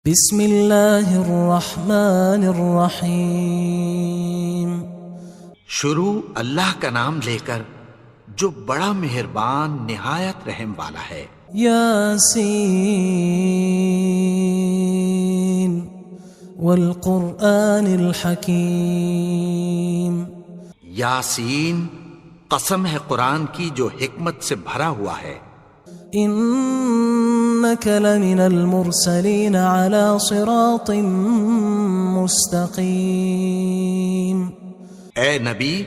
بسم اللہ الرحمن الرحیم۔ شروع اللہ کا نام لے کر جو بڑا مہربان نہایت رحم والا ہے۔ یاسین والقرآن الحکیم۔ یاسین، قسم ہے قرآن کی جو حکمت سے بھرا ہوا ہے۔ انک لمن المرسلین علی صراط مستقیم۔ اے نبی،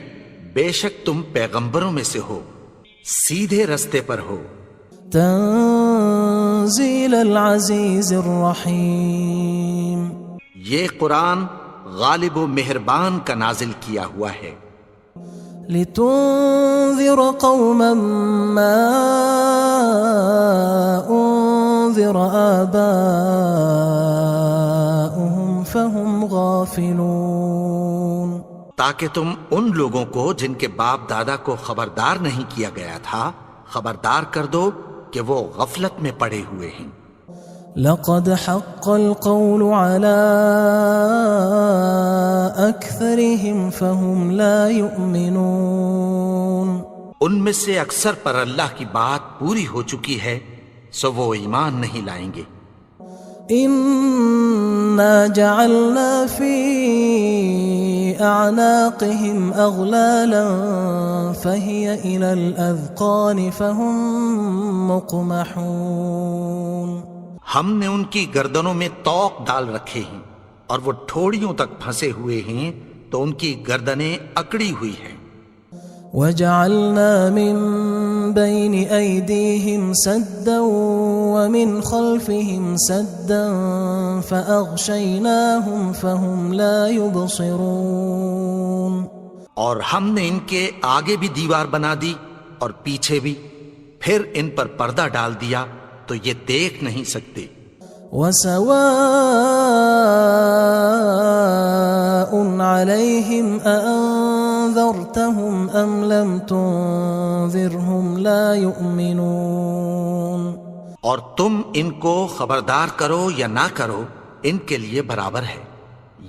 بے شک تم پیغمبروں میں سے ہو، سیدھے رستے پر ہو۔ تنزیل العزیز الرحیم۔ یہ قرآن غالب و مہربان کا نازل کیا ہوا ہے۔ لتنذر قوما ما انذر آباؤهم فهم غافلون۔ تاکہ تم ان لوگوں کو جن کے باپ دادا کو خبردار نہیں کیا گیا تھا خبردار کر دو کہ وہ غفلت میں پڑے ہوئے ہیں۔ لقد حق القول على أكثرهم فهم لا يؤمنون۔ ان میں سے اکثر پر اللہ کی بات پوری ہو چکی ہے سو وہ ایمان نہیں لائیں گے۔ إنا جعلنا في أعناقهم أغلالا فهي إلى الأذقان فهم مقمحون۔ ہم نے ان کی گردنوں میں طوق ڈال رکھے ہیں اور وہ ٹھوڑیوں تک پھنسے ہوئے ہیں تو ان کی گردنیں اکڑی ہوئی ہیں۔ وجعلنا من بين أيديهم سدا ومن خلفهم سدا فأغشيناهم فهم لا يبصرون۔ اور ہم نے ان کے آگے بھی دیوار بنا دی اور پیچھے بھی، پھر ان پر پردہ ڈال دیا تو یہ دیکھ نہیں سکتے۔ وسواء عليهم أأنذرتهم أم لم تنذرهم لا يؤمنون۔ اور تم ان کو خبردار کرو یا نہ کرو ان کے لیے برابر ہے،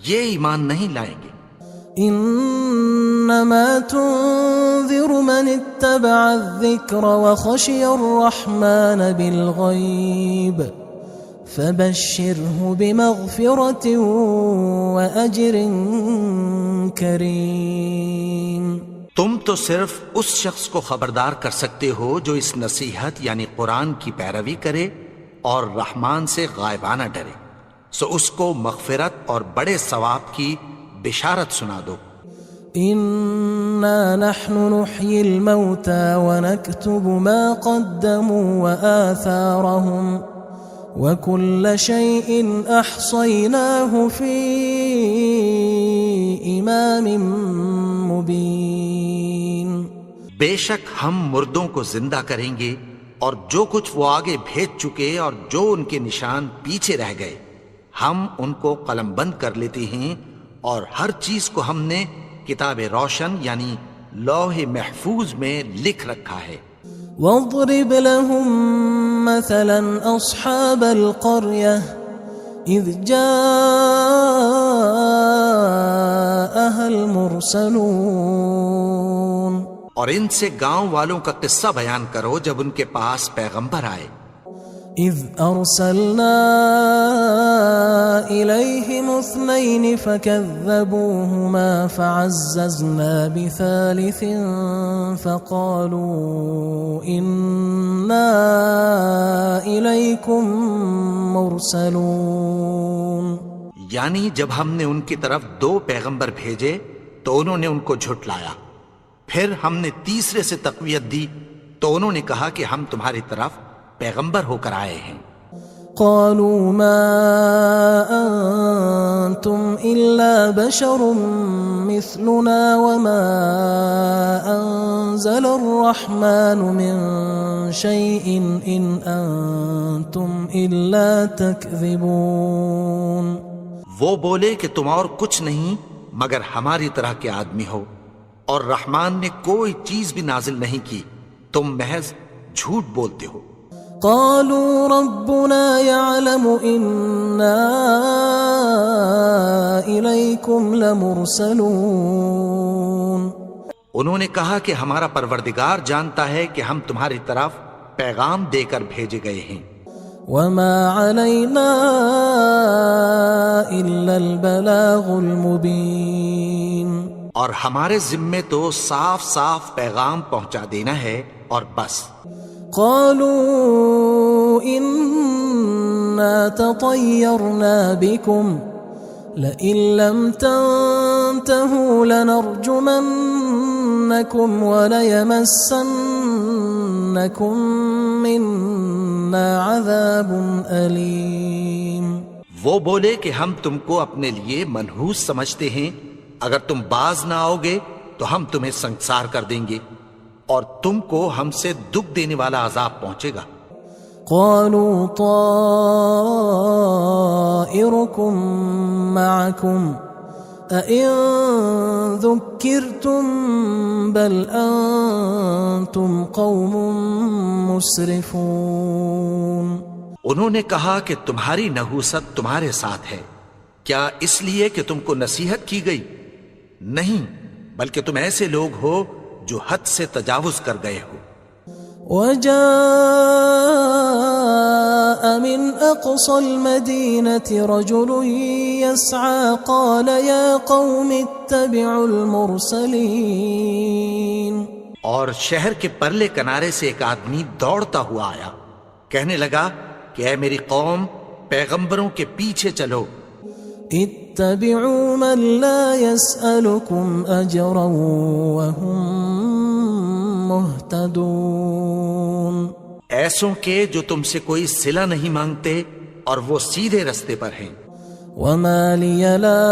یہ ایمان نہیں لائیں گے۔ انما تنذر من اتبع الذکر وخشی الرحمن بالغیب فبشرہ بمغفرۃ واجر کریم۔ تم تو صرف اس شخص کو خبردار کر سکتے ہو جو اس نصیحت یعنی قرآن کی پیروی کرے اور رحمان سے غائبانہ ڈرے، سو اس کو مغفرت اور بڑے ثواب کی بشارت سنا دو۔ انا نحن نحيي الموتى ونكتب ما قدموا وآثارهم وكل شيء احصيناه في امام مبين۔ بے شک ہم مردوں کو زندہ کریں گے اور جو کچھ وہ آگے بھیج چکے اور جو ان کے نشان پیچھے رہ گئے ہم ان کو قلم بند کر لیتے ہیں، اور ہر چیز کو ہم نے کتاب روشن یعنی لوح محفوظ میں لکھ رکھا ہے۔ واضرب لهم مثلا اصحاب القرية اذ جاءها المرسلون۔ اور ان سے گاؤں والوں کا قصہ بیان کرو جب ان کے پاس پیغمبر آئے۔ اذ ارسلنا الیہم اثنین فکذبوہما فعززنا بثالث فقالوا انا الیکم مرسلون۔ یعنی جب ہم نے ان کی طرف 2 پیغمبر بھیجے تو انہوں نے ان کو جھٹلایا، پھر ہم نے تیسرے سے تقویت دی تو انہوں نے کہا کہ ہم تمہاری طرف پیغمبر ہو کر آئے ہیں۔ قالوا ما انتم الا بشر مثلنا وما انزل الرحمن من شيء ان انتم الا تكذبون۔ وہ بولے کہ تم اور کچھ نہیں مگر ہماری طرح کے آدمی ہو، اور رحمان نے کوئی چیز بھی نازل نہیں کی، تم محض جھوٹ بولتے ہو۔ قالوا ربنا يعلم إنا إليكم لمرسلون. انہوں نے کہا کہ ہمارا پروردگار جانتا ہے کہ ہم تمہاری طرف پیغام دے کر بھیجے گئے ہیں. وما علينا إلا البلاغ المبين. اور ہمارے ذمے تو صاف صاف پیغام پہنچا دینا ہے اور بس. قالوا إنا تطيرنا بكم لئن لم تنتهوا لنرجمنكم وليمسنكم منا عذاب أليم. وہ بولے کہ ہم تم کو اپنے لیے منحوس سمجھتے ہیں، اگر تم باز نہ آؤ گے تو ہم تمہیں سنسار کر دیں گے اور تم کو ہم سے دکھ دینے والا عذاب پہنچے گا. قالوا طائركم معكم أئن ذكرتم بل أنتم قوم مسرفون. انہوں نے کہا کہ تمہاری نحوست تمہارے ساتھ ہے، کیا اس لیے کہ تم کو نصیحت کی گئی؟ نہیں، بلکہ تم ایسے لوگ ہو جو حد سے تجاوز کر گئے ہو. وجاء من أقصى المدينة رجل يسعى قال يا قوم اتبعوا المرسلين. اور شہر کے پرلے کنارے سے ایک آدمی دوڑتا ہوا آیا، کہنے لگا کہ اے میری قوم، پیغمبروں کے پیچھے چلو. اتبعوا من لا يسألكم أجرا وهم مهتدون. ایسوں کے جو تم سے کوئی صلہ نہیں مانگتے اور وہ سیدھے رستے پر ہیں. وما لي لا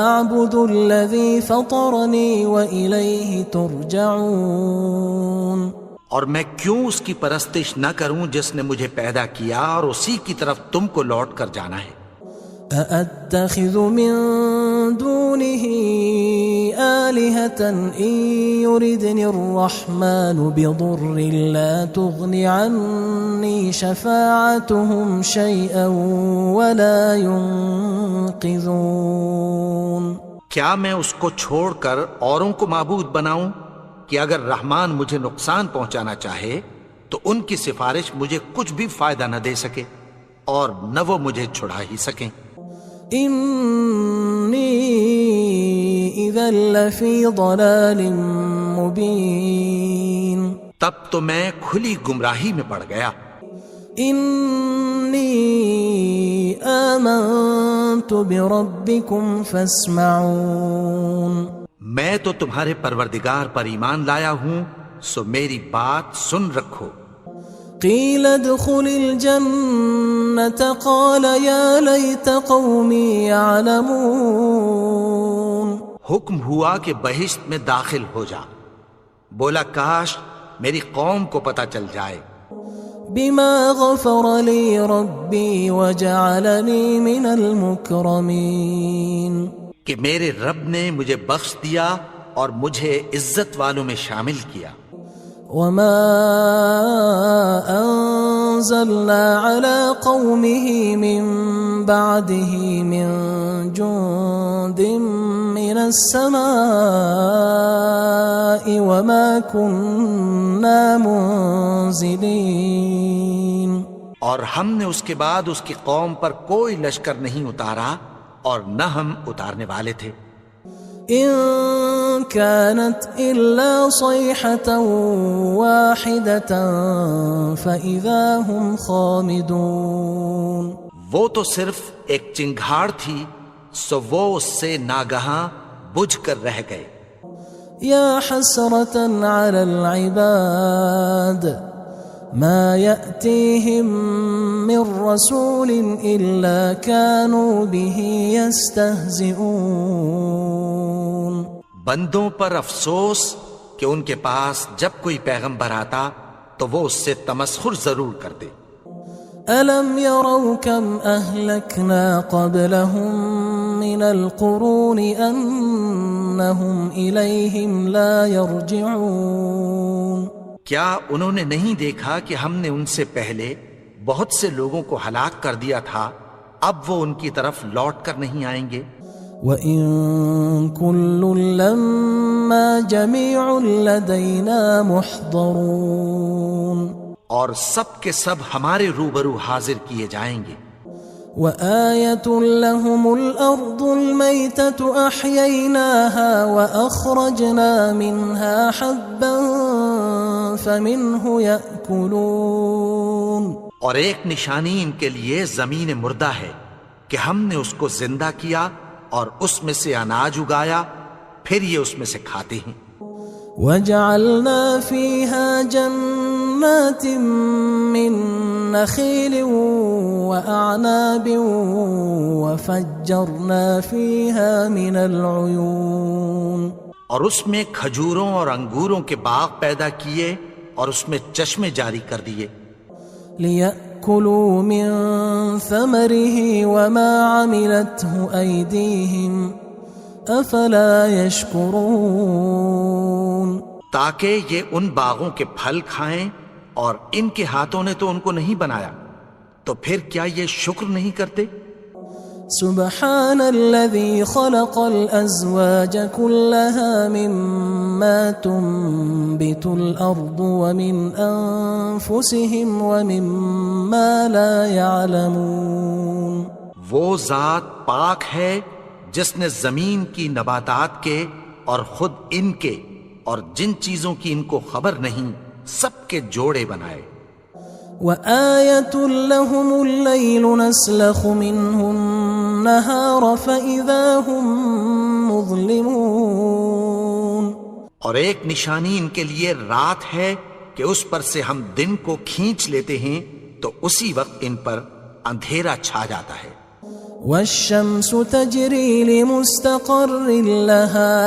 أعبد الذي فطرني وإليه ترجعون. اور میں کیوں اس کی پرستش نہ کروں جس نے مجھے پیدا کیا اور اسی کی طرف تم کو لوٹ کر جانا ہے. أأتخذ من دونه آلهة إن يردني الرحمن بضر لا تغن عني شفاعتهم شيئا ولا ينقذون. کیا میں اس کو چھوڑ کر اوروں کو معبود بناؤں کہ اگر رحمان مجھے نقصان پہنچانا چاہے تو ان کی سفارش مجھے کچھ بھی فائدہ نہ دے سکے اور نہ وہ مجھے چھڑا ہی سکیں. انی اذا لفی ضلال مبین. تب تو میں کھلی گمراہی میں پڑ گیا. انی آمنت بربکم فاسمعون. میں تو تمہارے پروردگار پر ایمان لایا ہوں، سو میری بات سن رکھو. قیل ادخل الجنة قال یا لیت قومی یعلمون. حکم ہوا کہ بہشت میں داخل ہو جا. بولا کاش میری قوم کو پتہ چل جائے. بما غفر لی ربی وجعلنی من المکرمین. کہ میرے رب نے مجھے بخش دیا اور مجھے عزت والوں میں شامل کیا. وما انزلنا على قومه من بعده من جند من السماء وما كنا منزلين. اور ہم نے اس کے بعد اس کی قوم پر کوئی لشکر نہیں اتارا اور نہ ہم اتارنے والے تھے. إن كانت إلا صيحة واحدة فإذا هم خامدون. وہ تو صرف ایک چنگھاڑ تھی، سو وہ اس سے ناگہاں بجھ کر رہ گئے. يا حسرة على العباد ما يأتيهم من رسول إلا كانوا به يستهزئون. بندوں پر افسوس کہ ان کے پاس جب کوئی پیغمبر آتا تو وہ اس سے تمسخر ضرور کرتے. ألم يروا كم أهلكنا قبلهم من القرون أنهم إليهم لا يرجعون. کیا انہوں نے نہیں دیکھا کہ ہم نے ان سے پہلے بہت سے لوگوں کو ہلاک کر دیا تھا، اب وہ ان کی طرف لوٹ کر نہیں آئیں گے؟ وَإِن كُلٌّ لَمَّا جَمِيعٌ لَدَيْنَا مُحْضَرُونَ، اور سب کے سب ہمارے روبرو حاضر کیے جائیں گے۔ وَآيَةٌ لَهُمُ الْأَرْضُ الْمَيْتَةُ أَحْيَيْنَاهَا وَأَخْرَجْنَا مِنْهَا حَبًّا فَمِنْهُ يَأْكُلُونَ، اور ایک نشانی ان کے لیے زمین مردہ ہے کہ ہم نے اس کو زندہ کیا اور اس میں سے اناج اگایا، پھر یہ اس میں سے کھاتے ہیں۔ وَجَعَلْنَا فِيهَا جَنَّاتٍ مِّن نَخِيلٍ وَأَعْنَابٍ وَفَجَّرْنَا فِيهَا مِنَ الْعُيُونِ، اور اس میں کھجوروں اور انگوروں کے باغ پیدا کیے اور اس میں چشمے جاری کر دیے، لِيَأْكُلُوا مِن ثَمَرِهِ وَمَا عَمِلَتْهُ أَيْدِيهِمْ أَفَلَا يَشْكُرُونَ، تاکہ یہ ان باغوں کے پھل کھائیں، اور ان کے ہاتھوں نے تو ان کو نہیں بنایا، تو پھر کیا یہ شکر نہیں کرتے؟ سبحان الذي خلق الأزواج كلها مما تنبت الأرض ومن أنفسهم ومما لا يعلمون، وہ ذات پاک ہے جس نے زمین کی نباتات کے اور خود ان کے اور جن چیزوں کی ان کو خبر نہیں سب کے جوڑے بنائے۔ وآية لهم الليل نسلخ منه النهار فإذا هم مظلمون، اور ایک نشانی ان کے لیے رات ہے کہ اس پر سے ہم دن کو کھینچ لیتے ہیں تو اسی وقت ان پر اندھیرا چھا جاتا ہے۔ والشمس تجري لمستقر لها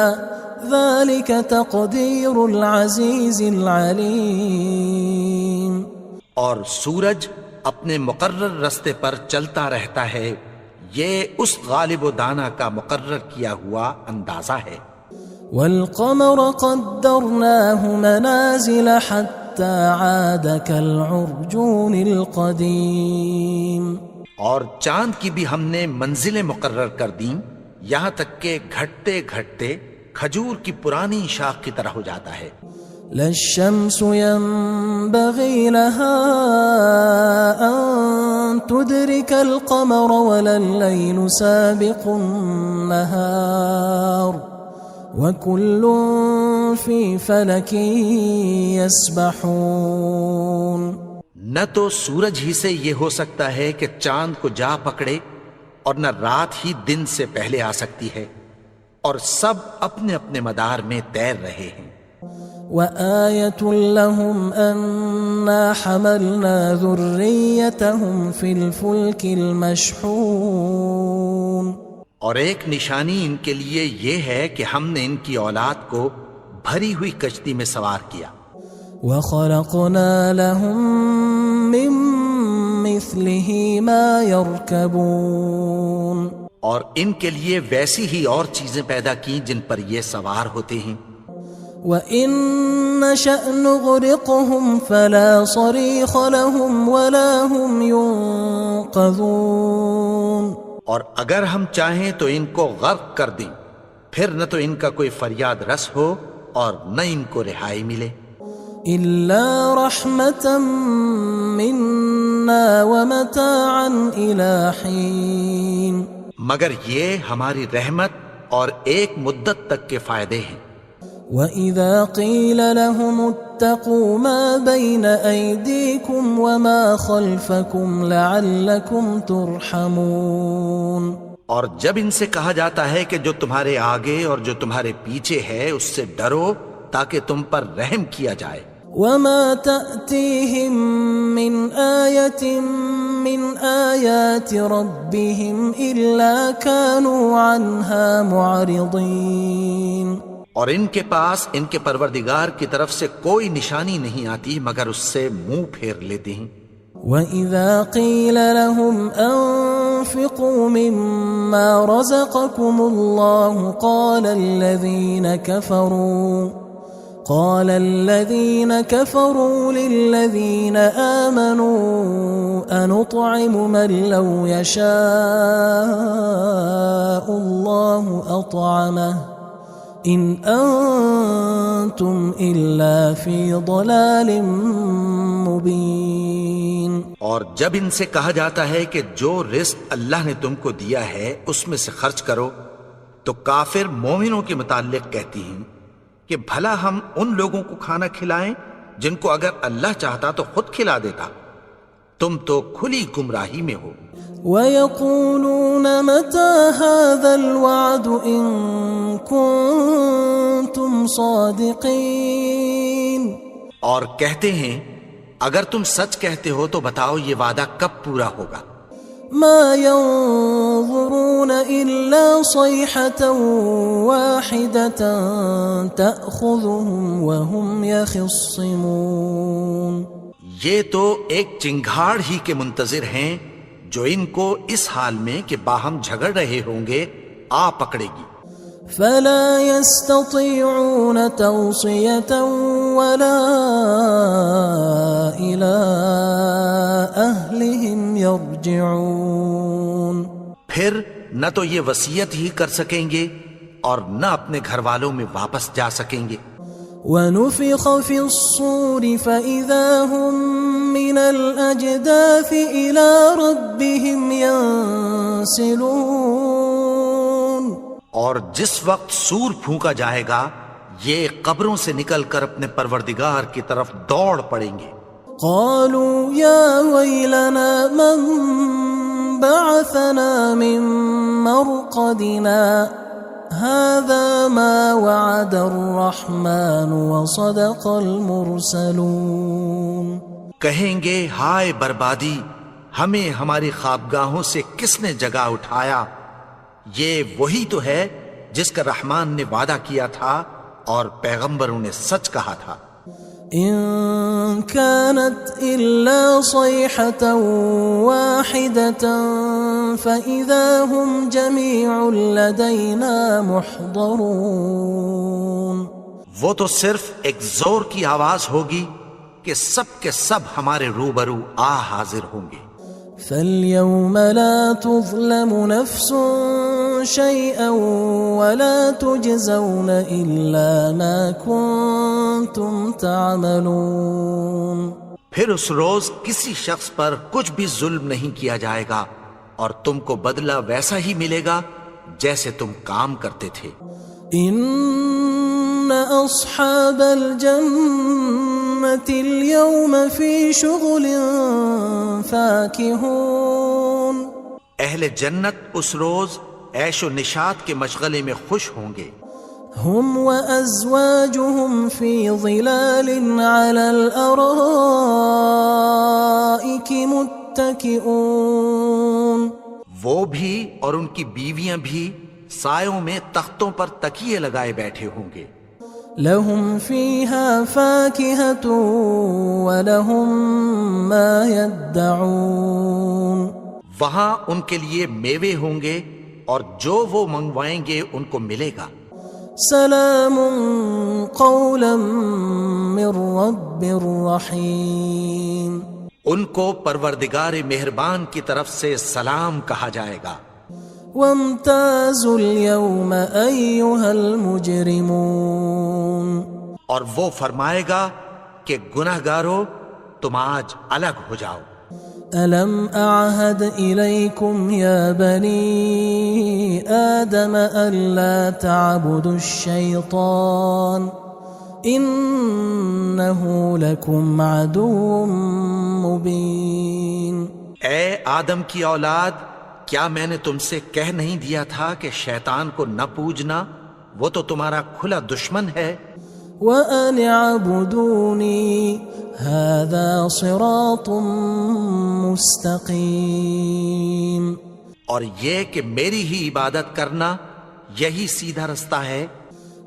ذلك تقدير العزيز العليم، اور سورج اپنے مقرر رستے پر چلتا رہتا ہے، یہ اس غالب و دانا کا مقرر کیا ہوا اندازہ ہے۔ والقمر قدرناه منازل حتى عاد كالعرجون القديم، اور چاند کی بھی ہم نے منزلیں مقرر کر دیں، یہاں تک کہ گھٹتے گھٹتے کھجور کی پرانی شاخ کی طرح ہو جاتا ہے۔ لا الشمس ينبغي لها أن تدرك القمر ولا الليل سابق النهار وكل في فلك يسبحون، نہ تو سورج ہی سے یہ ہو سکتا ہے کہ چاند کو جا پکڑے، اور نہ رات ہی دن سے پہلے آ سکتی ہے، اور سب اپنے اپنے مدار میں تیر رہے ہیں۔ وآية لهم أنا حملنا ذريتهم في الفلك المشحون، اور ایک نشانی ان کے لیے یہ ہے کہ ہم نے ان کی اولاد کو بھری ہوئی کشتی میں سوار کیا۔ وخلقنا لهم من مثله ما يركبون، اور ان کے لیے ویسی ہی اور چیزیں پیدا کی جن پر یہ سوار ہوتے ہیں۔ وَإِن نَّشَأْ نُغْرِقْهُمْ فَلَا صَرِيخَ لَهُمْ وَلَا هُمْ يُنقَذُونَ، اور اگر ہم چاہیں تو ان کو غرق کر دیں، پھر نہ تو ان کا کوئی فریاد رس ہو اور نہ ان کو رہائی ملے۔ إِلَّا رَحْمَةً مِنَّا وَمَتَاعًا إِلَى حِينٍ، مگر یہ ہماری رحمت اور ایک مدت تک کے فائدے ہیں۔ وَإِذَا قِيلَ لَهُمُ اتَّقُوا مَا بَيْنَ أَيْدِيكُمْ وَمَا خَلْفَكُمْ لَعَلَّكُمْ تُرْحَمُونَ، اور جب ان سے کہا جاتا ہے کہ جو تمہارے آگے اور جو تمہارے پیچھے ہے اس سے ڈرو تاکہ تم پر رحم کیا جائے۔ وَمَا تَأْتِيهِم مِّنْ آيَةٍ مِّنْ آيَاتِ رَبِّهِمْ إِلَّا كَانُوا عَنْهَا مُعْرِضِينَ، اور ان کے پاس ان کے پروردگار کی طرف سے کوئی نشانی نہیں آتی مگر اس سے منہ پھیر لیتے ہیں۔ وَإِذَا قِيلَ لَهُمْ أَنفِقُوا مِمَّا رَزَقَكُمُ اللَّهُ قال الذين كفروا للذين آمنوا أنطعم من لو يشاء الله أطعمه إن أنتم إلا في ضلال مبين. اور جب ان سے کہا جاتا ہے کہ جو رزق اللہ نے تم کو دیا ہے اس میں سے خرچ کرو، تو کافر مومنوں کے متعلق کہتی ہیں کہ بھلا ہم ان لوگوں کو کھانا کھلائیں جن کو اگر اللہ چاہتا تو خود کھلا دیتا. تم تو کھلی گمراہی میں ہو. وَيَقُولُونَ مَتَى هَذَا الْوَعْدُ إِن كُنتُمْ صَادِقِينَ. اور کہتے ہیں اگر تم سچ کہتے ہو تو بتاؤ یہ وعدہ کب پورا ہوگا. ما ينظرون إلا صيحة واحدة تأخذهم وهم يخصمون. یہ تو ایک چنگھاڑ ہی کے منتظر ہیں جو ان کو اس حال میں کہ باہم جھگڑ رہے ہوں گے آ پکڑے گی. فلا يستطيعون توصية ولا إلى أهلهم يرجعون. پھر نہ تو یہ وصیت ہی کر سکیں گے اور نہ اپنے گھر والوں میں واپس جا سکیں گے. ونفخ في الصور فإذا هم من الأجداث إلى ربهم ينسلون. اور جس وقت سور پھونکا جائے گا یہ قبروں سے نکل کر اپنے پروردگار کی طرف دوڑ پڑیں گے. قالوا يا ويلنا من بعثنا من مرقدنا هذا ما وعد الرحمن وصدق المرسلون. کہیں گے ہائے بربادی، ہمیں ہماری خوابگاہوں سے کس نے جگا اٹھایا. یہ وہی تو ہے جس کا رحمان نے وعدہ کیا تھا اور پیغمبروں نے سچ کہا تھا. إن كانت إلا صيحة واحدة فإذا هم جميع لدينا محضرون. وہ تو صرف ایک زور کی آواز ہوگی کہ سب کے سب ہمارے روبرو آ حاضر ہوں گے. فاليوم لا تظلم نفس شيئا ولا تجزون إلا ما كنتم تعملون. پھر اس روز کسی شخص پر کچھ بھی ظلم نہیں کیا جائے گا اور تم کو بدلہ ویسا ہی ملے گا جیسے تم کام کرتے تھے. إن أصحاب الجنة اليوم في شغل فاكهون. اہل جنت اس روز عیش و نشاط کے مشغلے میں خوش ہوں گے. هم وأزواجهم في ظلال على الأرائك متكئون. وہ بھی اور ان کی بیویاں بھی سایوں میں تختوں پر تکیے لگائے بیٹھے ہوں گے. لهم فيها فاكهة ولهم ما يدعون. وہاں ان کے لیے میوے ہوں گے اور جو وہ منگوائیں گے ان کو ملے گا. سلام قولا من رب رحیم. ان کو پروردگار مہربان کی طرف سے سلام کہا جائے گا. وامتازوا اليوم أيها المجرمون. اور وہ فرمائے گا کہ گناہگارو تم آج الگ ہو جاؤ. ألم أعهد إليكم يا بني آدم ألا تعبدوا الشيطان إنه لكم عدو مبين. اے آدم کی اولاد، کیا میں نے تم سے کہہ نہیں دیا تھا کہ شیطان کو نہ پوجنا، وہ تو تمہارا کھلا دشمن ہے. وَأَنِ اعْبُدُونِي هَذَا صِرَاطٌ مُسْتَقِيمٌ. اور یہ کہ میری ہی عبادت کرنا یہی سیدھا رستہ ہے.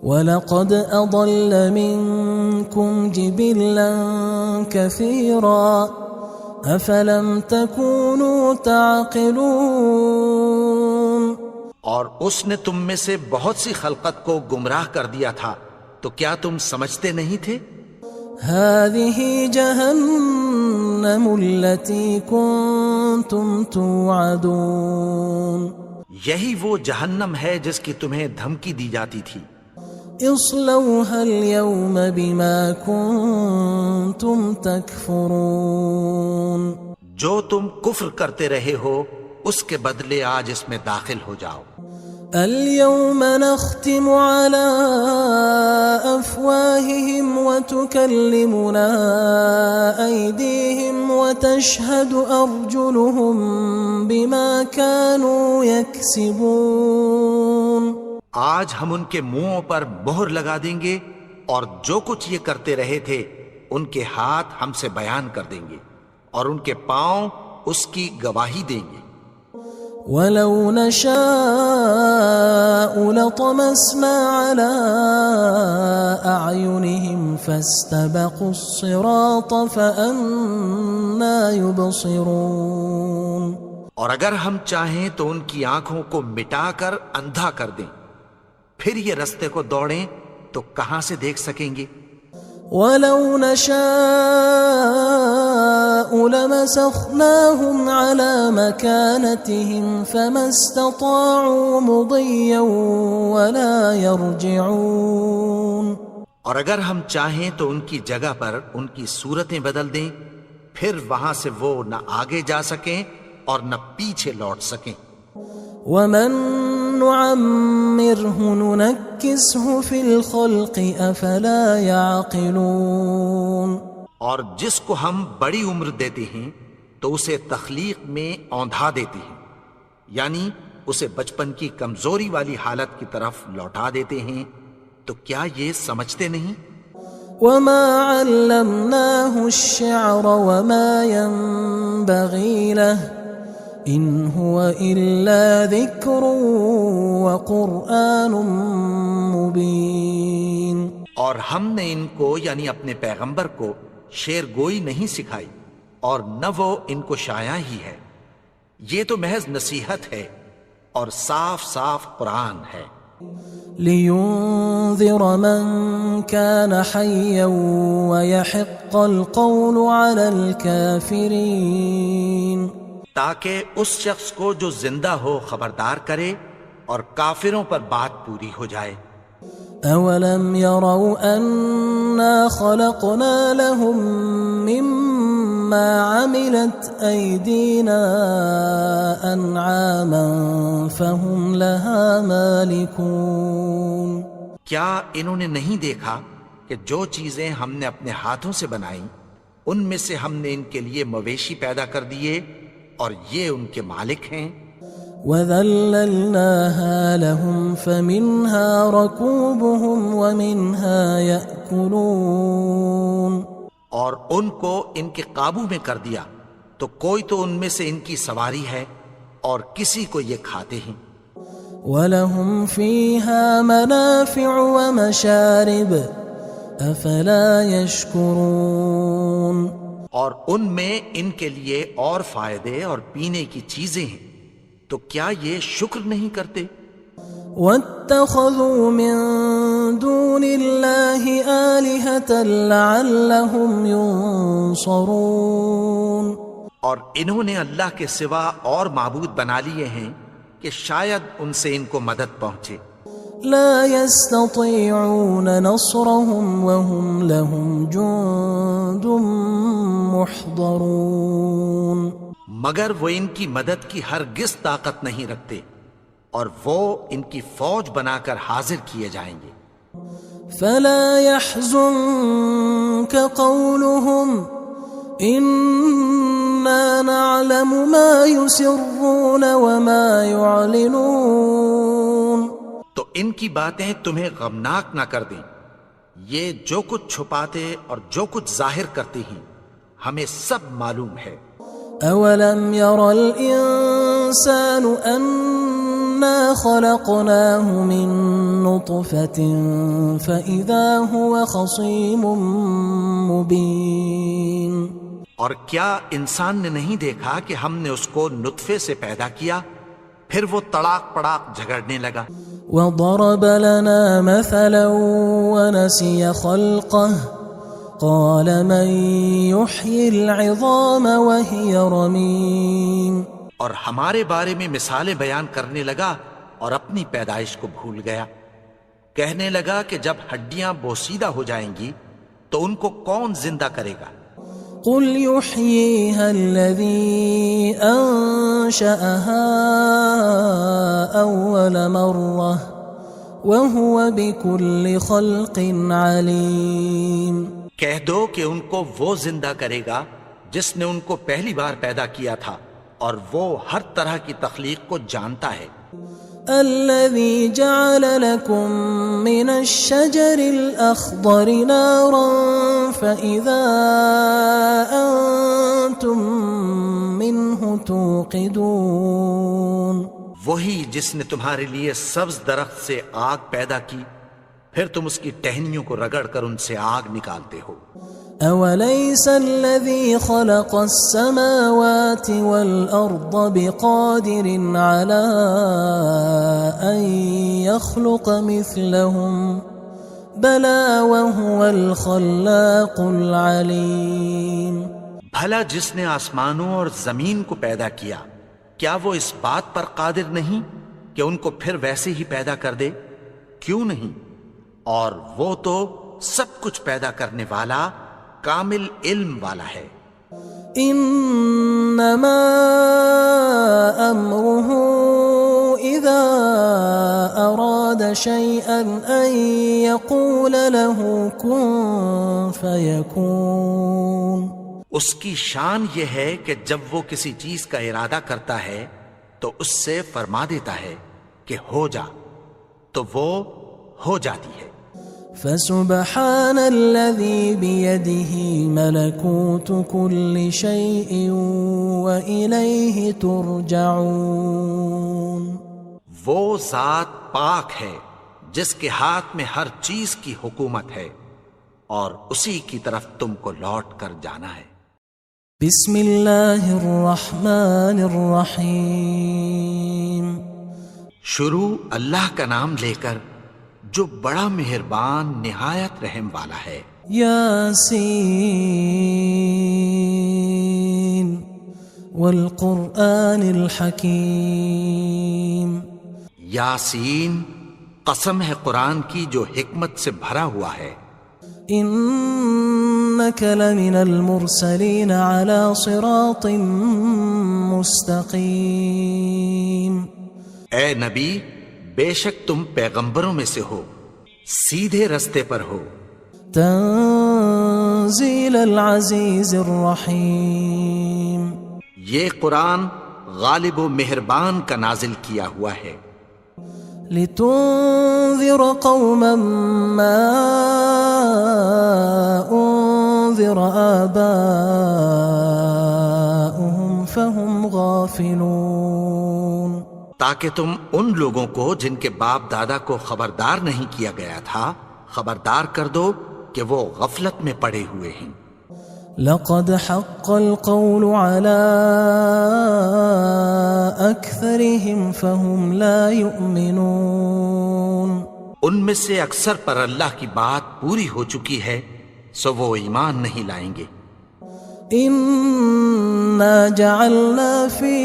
وَلَقَدْ أَضَلَّ مِنْكُمْ جِبِلًّا كَثِيرًا أَفَلَمْ تَكُونُوا تَعْقِلُونَ. اور اس نے تم میں سے بہت سی خلقت کو گمراہ کر دیا تھا، تو کیا تم سمجھتے نہیں تھے؟ هذه جهنم التي كنتم توعدون یہی وہ جہنم ہے جس کی تمہیں دھمکی دی جاتی تھی۔ اصلوها اليوم بما كنتم تكفرون جو تم کفر کرتے رہے ہو اس کے بدلے آج اس میں داخل ہو جاؤ۔ اليوم نختم على أفواههم وتكلمنا أيديهم وتشهد أرجلهم بما كانوا يكسبون آج ہم ان کے منہوں پر مہر لگا دیں گے اور جو کچھ یہ کرتے رہے تھے ان کے ہاتھ ہم سے بیان کر دیں گے اور ان کے پاؤں اس کی گواہی دیں گے۔ وَلَوْ نَشَاءُ لَطَمَسْنَا عَلَىٰ أَعْيُنِهِمْ فَاسْتَبَقُوا الصِّرَاطَ فَأَنَّىٰ يُبْصِرُونَ اور اگر ہم چاہیں تو ان کی آنکھوں کو مٹا کر اندھا کر دیں، پھر یہ رستے کو دوڑیں تو کہاں سے دیکھ سکیں گے؟ وَلَوْ نَشَاءُ لَمَسَخْنَاهُمْ عَلَىٰ مَكَانَتِهِمْ فَمَا اسْتَطَاعُوا مُضِيًّا وَلَا يَرْجِعُونَ اور اگر ہم چاہیں تو ان کی جگہ پر ان کی صورتیں بدل دیں، پھر وہاں سے وہ نہ آگے جا سکیں اور نہ پیچھے لوٹ سکیں۔ وَمَن نُعَمِّرْهُ نُنَكِّسْهُ فِي الْخَلْقِ أَفَلَا يَعْقِلُونَ اور جس کو ہم بڑی عمر دیتے ہیں تو اسے تخلیق میں اوندھا دیتے ہیں، یعنی اسے بچپن کی کمزوری والی حالت کی طرف لوٹا دیتے ہیں، تو کیا یہ سمجھتے نہیں؟ وَمَا عَلَّمْنَاهُ الشِّعْرَ وَمَا يَنبَغِي لَهُ إِنْ هُوَ إِلَّا ذِكْرٌ وَقُرْآنٌ مُبِينٌ اور ہم نے ان کو یعنی اپنے پیغمبر کو شعر گوئی نہیں سکھائی اور نہ وہ ان کو شایع ہی ہے، یہ تو محض نصیحت ہے اور صاف صاف قرآن ہے۔ لِيُنذِرَ مَن كَانَ حَيًّا وَيَحِقَّ الْقَوْلُ عَلَى الْكَافِرِينَ تاکہ اس شخص کو جو زندہ ہو خبردار کرے اور کافروں پر بات پوری ہو جائے۔ أَوَلَمْ يَرَوْا أَنَّا خَلَقْنَا لَهُم مِّمَّا عَمِلَتْ أَيْدِينَا أَنْعَامًا فَهُمْ لَهَا مَالِكُونَ کیا انہوں نے نہیں دیکھا کہ جو چیزیں ہم نے اپنے ہاتھوں سے بنائیں ان میں سے ہم نے ان کے لیے مویشی پیدا کر دیے اور یہ ان کے مالک ہیں۔ وَذَلَّلْنَاهَا لَهُمْ فَمِنْهَا رَكُوبُهُمْ وَمِنْهَا يَأْكُلُونَ اور ان کو ان کے قابو میں کر دیا تو کوئی تو ان میں سے ان کی سواری ہے اور کسی کو یہ کھاتے ہیں۔ وَلَهُمْ فِيهَا مَنَافِعُ وَمَشَارِبُ أَفَلَا يَشْكُرُونَ اور ان میں ان کے لیے اور فائدے اور پینے کی چیزیں ہیں، تو کیا یہ شکر نہیں کرتے؟ وَاتَّخَذُوا مِن دُونِ اللَّهِ آلِهَةً لَعَلَّهُمْ يُنصَرُونَ اور انہوں نے اللہ کے سوا اور معبود بنا لیے ہیں کہ شاید ان سے ان کو مدد پہنچے۔ لا يستطيعون نصرهم وهم لهم جند محضرون مگر وہ ان کی مدد کی ہرگز طاقت نہیں رکھتے اور وہ ان کی فوج بنا کر حاضر کیے جائیں گے۔ فلا يحزنك قولهم إنا نعلم ما يسرون وما يعلنون تو ان کی باتیں تمہیں غمناک نہ کر دیں، یہ جو کچھ چھپاتے اور جو کچھ ظاہر کرتے ہیں ہمیں سب معلوم ہے۔ أولم ير الإنسان أنا خلقناه من نطفة فإذا هو خصيم مبين اور کیا انسان نے نہیں دیکھا کہ ہم نے اس کو نطفے سے پیدا کیا، پھر وہ تڑاک پڑاک جھگڑنے لگا۔ وضرب لنا مثلا ونسي خلقه قال من يحيي العظام وهي رميم. اور ہمارے بارے میں مثالیں بیان کرنے لگا اور اپنی پیدائش کو بھول گیا. کہنے لگا کہ جب ہڈیاں بوسیدہ ہو جائیں گی تو ان کو کون زندہ کرے گا؟ قل يحييها الذي أنشأها أول مرة وهو بكل خلق عليم. کہہ دو کہ ان کو وہ زندہ کرے گا جس نے ان کو پہلی بار پیدا کیا تھا اور وہ ہر طرح کی تخلیق کو جانتا ہے. الذي جعل لكم من الشجر الأخضر نارا فإذا أنتم منه توقدون. وہی جس نے تمہارے لیے سبز درخت سے آگ پیدا کی پھر تم اس کی ٹہنیوں کو رگڑ کر ان سے آگ نکالتے ہو. أوليس الذي خلق السماوات والأرض بقادر على أن يخلق مثلهم بلى وهو الخلاق العليم. بھلا جس نے آسمانوں اور زمین کو پیدا کیا کیا وہ اس بات پر قادر نہیں کہ ان کو پھر ویسے ہی پیدا کر دے؟ کیوں نہیں؟ اور وہ تو سب کچھ پیدا کرنے والا کامل علم والا ہے. انما امره اذا اراد شيئا ان يقول له كن فيكون. اس کی شان یہ ہے کہ جب وہ کسی چیز کا ارادہ کرتا ہے تو اس سے فرما دیتا ہے کہ ہو جا تو وہ ہو جاتی ہے. فسبحان الذي بيده ملكوت كل شيء وإليه ترجعون. وہ ذات پاک ہے جس کے ہاتھ میں ہر چیز کی حکومت ہے اور اسی کی طرف تم کو لوٹ کر جانا ہے. بسم اللہ الرحمن الرحیم. شروع اللہ کا نام لے کر جو بڑا مہربان نہایت رحم والا ہے. یاسین والقرآن الحکیم. یاسین قسم ہے قرآن کی جو حکمت سے بھرا ہوا ہے. انک لمن المرسلین علی صراط مستقیم. اے نبی بے شک تم پیغمبروں میں سے ہو سیدھے رستے پر ہو. تنزیل العزیز الرحیم. یہ قرآن غالب و مہربان کا نازل کیا ہوا ہے. لتنذر قوما ما انذر آباؤهم فهم غافلون. تاکہ تم ان لوگوں کو جن کے باپ دادا کو خبردار نہیں کیا گیا تھا خبردار کر دو کہ وہ غفلت میں پڑے ہوئے ہیں. لقد حق القول على أكثرهم فهم لا يؤمنون. ان میں سے اکثر پر اللہ کی بات پوری ہو چکی ہے سو وہ ایمان نہیں لائیں گے. إنا جعلنا في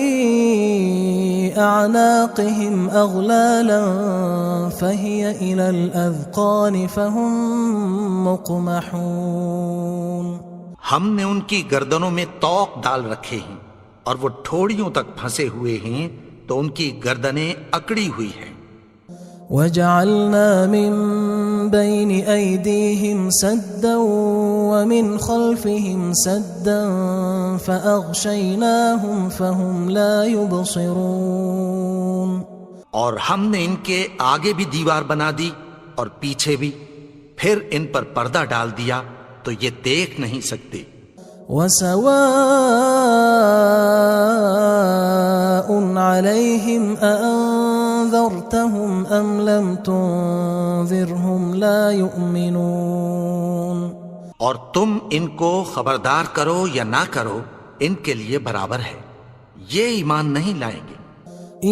أعناقهم أغلالا فهي إلى الأذقان فهم مقمحون. ہم نے ان کی گردنوں میں طوق ڈال رکھے ہیں اور وہ ٹھوڑیوں تک پھنسے ہوئے ہیں تو ان کی گردنیں اکڑی ہوئی ہیں. وجعلنا من بين أيديهم سدا ومن خلفهم سدا فأغشيناهم فهم لا يبصرون. اور ہم نے ان کے آگے بھی دیوار بنا دی اور پیچھے بھی پھر ان پر پردہ ڈال دیا تو یہ دیکھ نہیں سکتے. وسواء عليهم أأنذرتهم أم لم تنذرهم لا يؤمنون. اور تم ان کو خبردار کرو یا نہ کرو ان کے لیے برابر ہے یہ ایمان نہیں لائیں گے.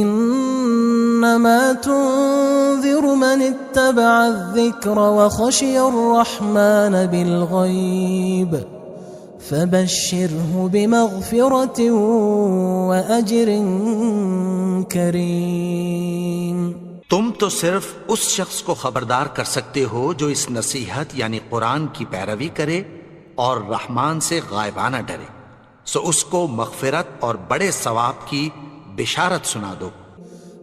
إنا إنما تنذر من اتبع الذكر وخشي الرحمن بالغيب فبشره بمغفرة وأجر كريم۔ تم تو صرف اس شخص کو خبردار کر سکتے ہو جو اس نصیحت یعنی قرآن کی پیروی کرے اور رحمان سے غائبانہ ڈرے، سو اس کو مغفرت اور بڑے ثواب کی بشارت سنا دو۔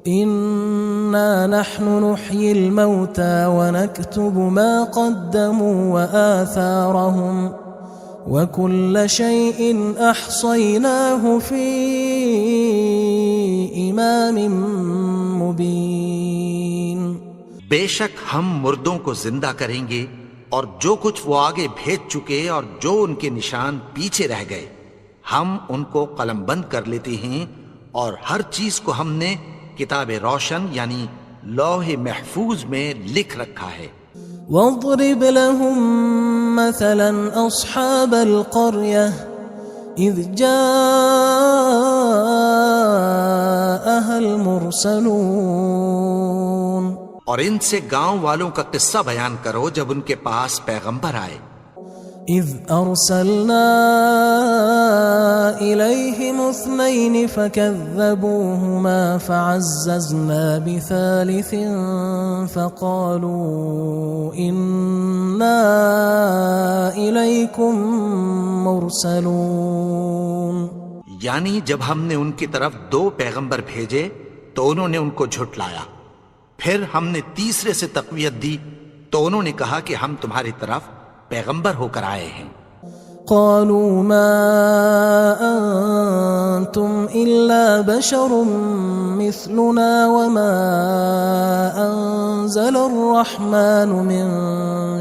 إنا نحن نحيي الموتى ونكتب ما قدموا وآثارهم وكل شيء أحصيناه في إمام مبين۔ بے شک ہم مردوں کو زندہ کریں گے اور جو کچھ وہ آگے بھیج چکے اور جو ان کے نشان پیچھے رہ گئے ہم ان کو قلم بند کر لیتے ہیں، اور ہر چیز کو ہم نے کتاب روشن یعنی لوح محفوظ میں لکھ رکھا ہے۔ واضرب لهم مثلا أصحاب القرية إذ جاءها المرسلون، اور ان سے گاؤں والوں کا قصہ بیان کرو جب ان کے پاس پیغمبر آئے۔ إذ أرسلنا إليهم 2 فكذبوهما فعززنا بثالث فقالوا إنا إليكم مرسلون۔ یعنی جب ہم نے ان کی طرف 2 پیغمبر بھیجے تو انہوں نے ان کو جھٹلایا، پھر ہم نے تیسرے سے تقویت دی تو انہوں نے کہا کہ ہم تمہاری طرف پیغمبر ہو کر آئے ہیں۔ قالوا ما أنتم إلا بشر مثلنا وما أنزل الرحمن من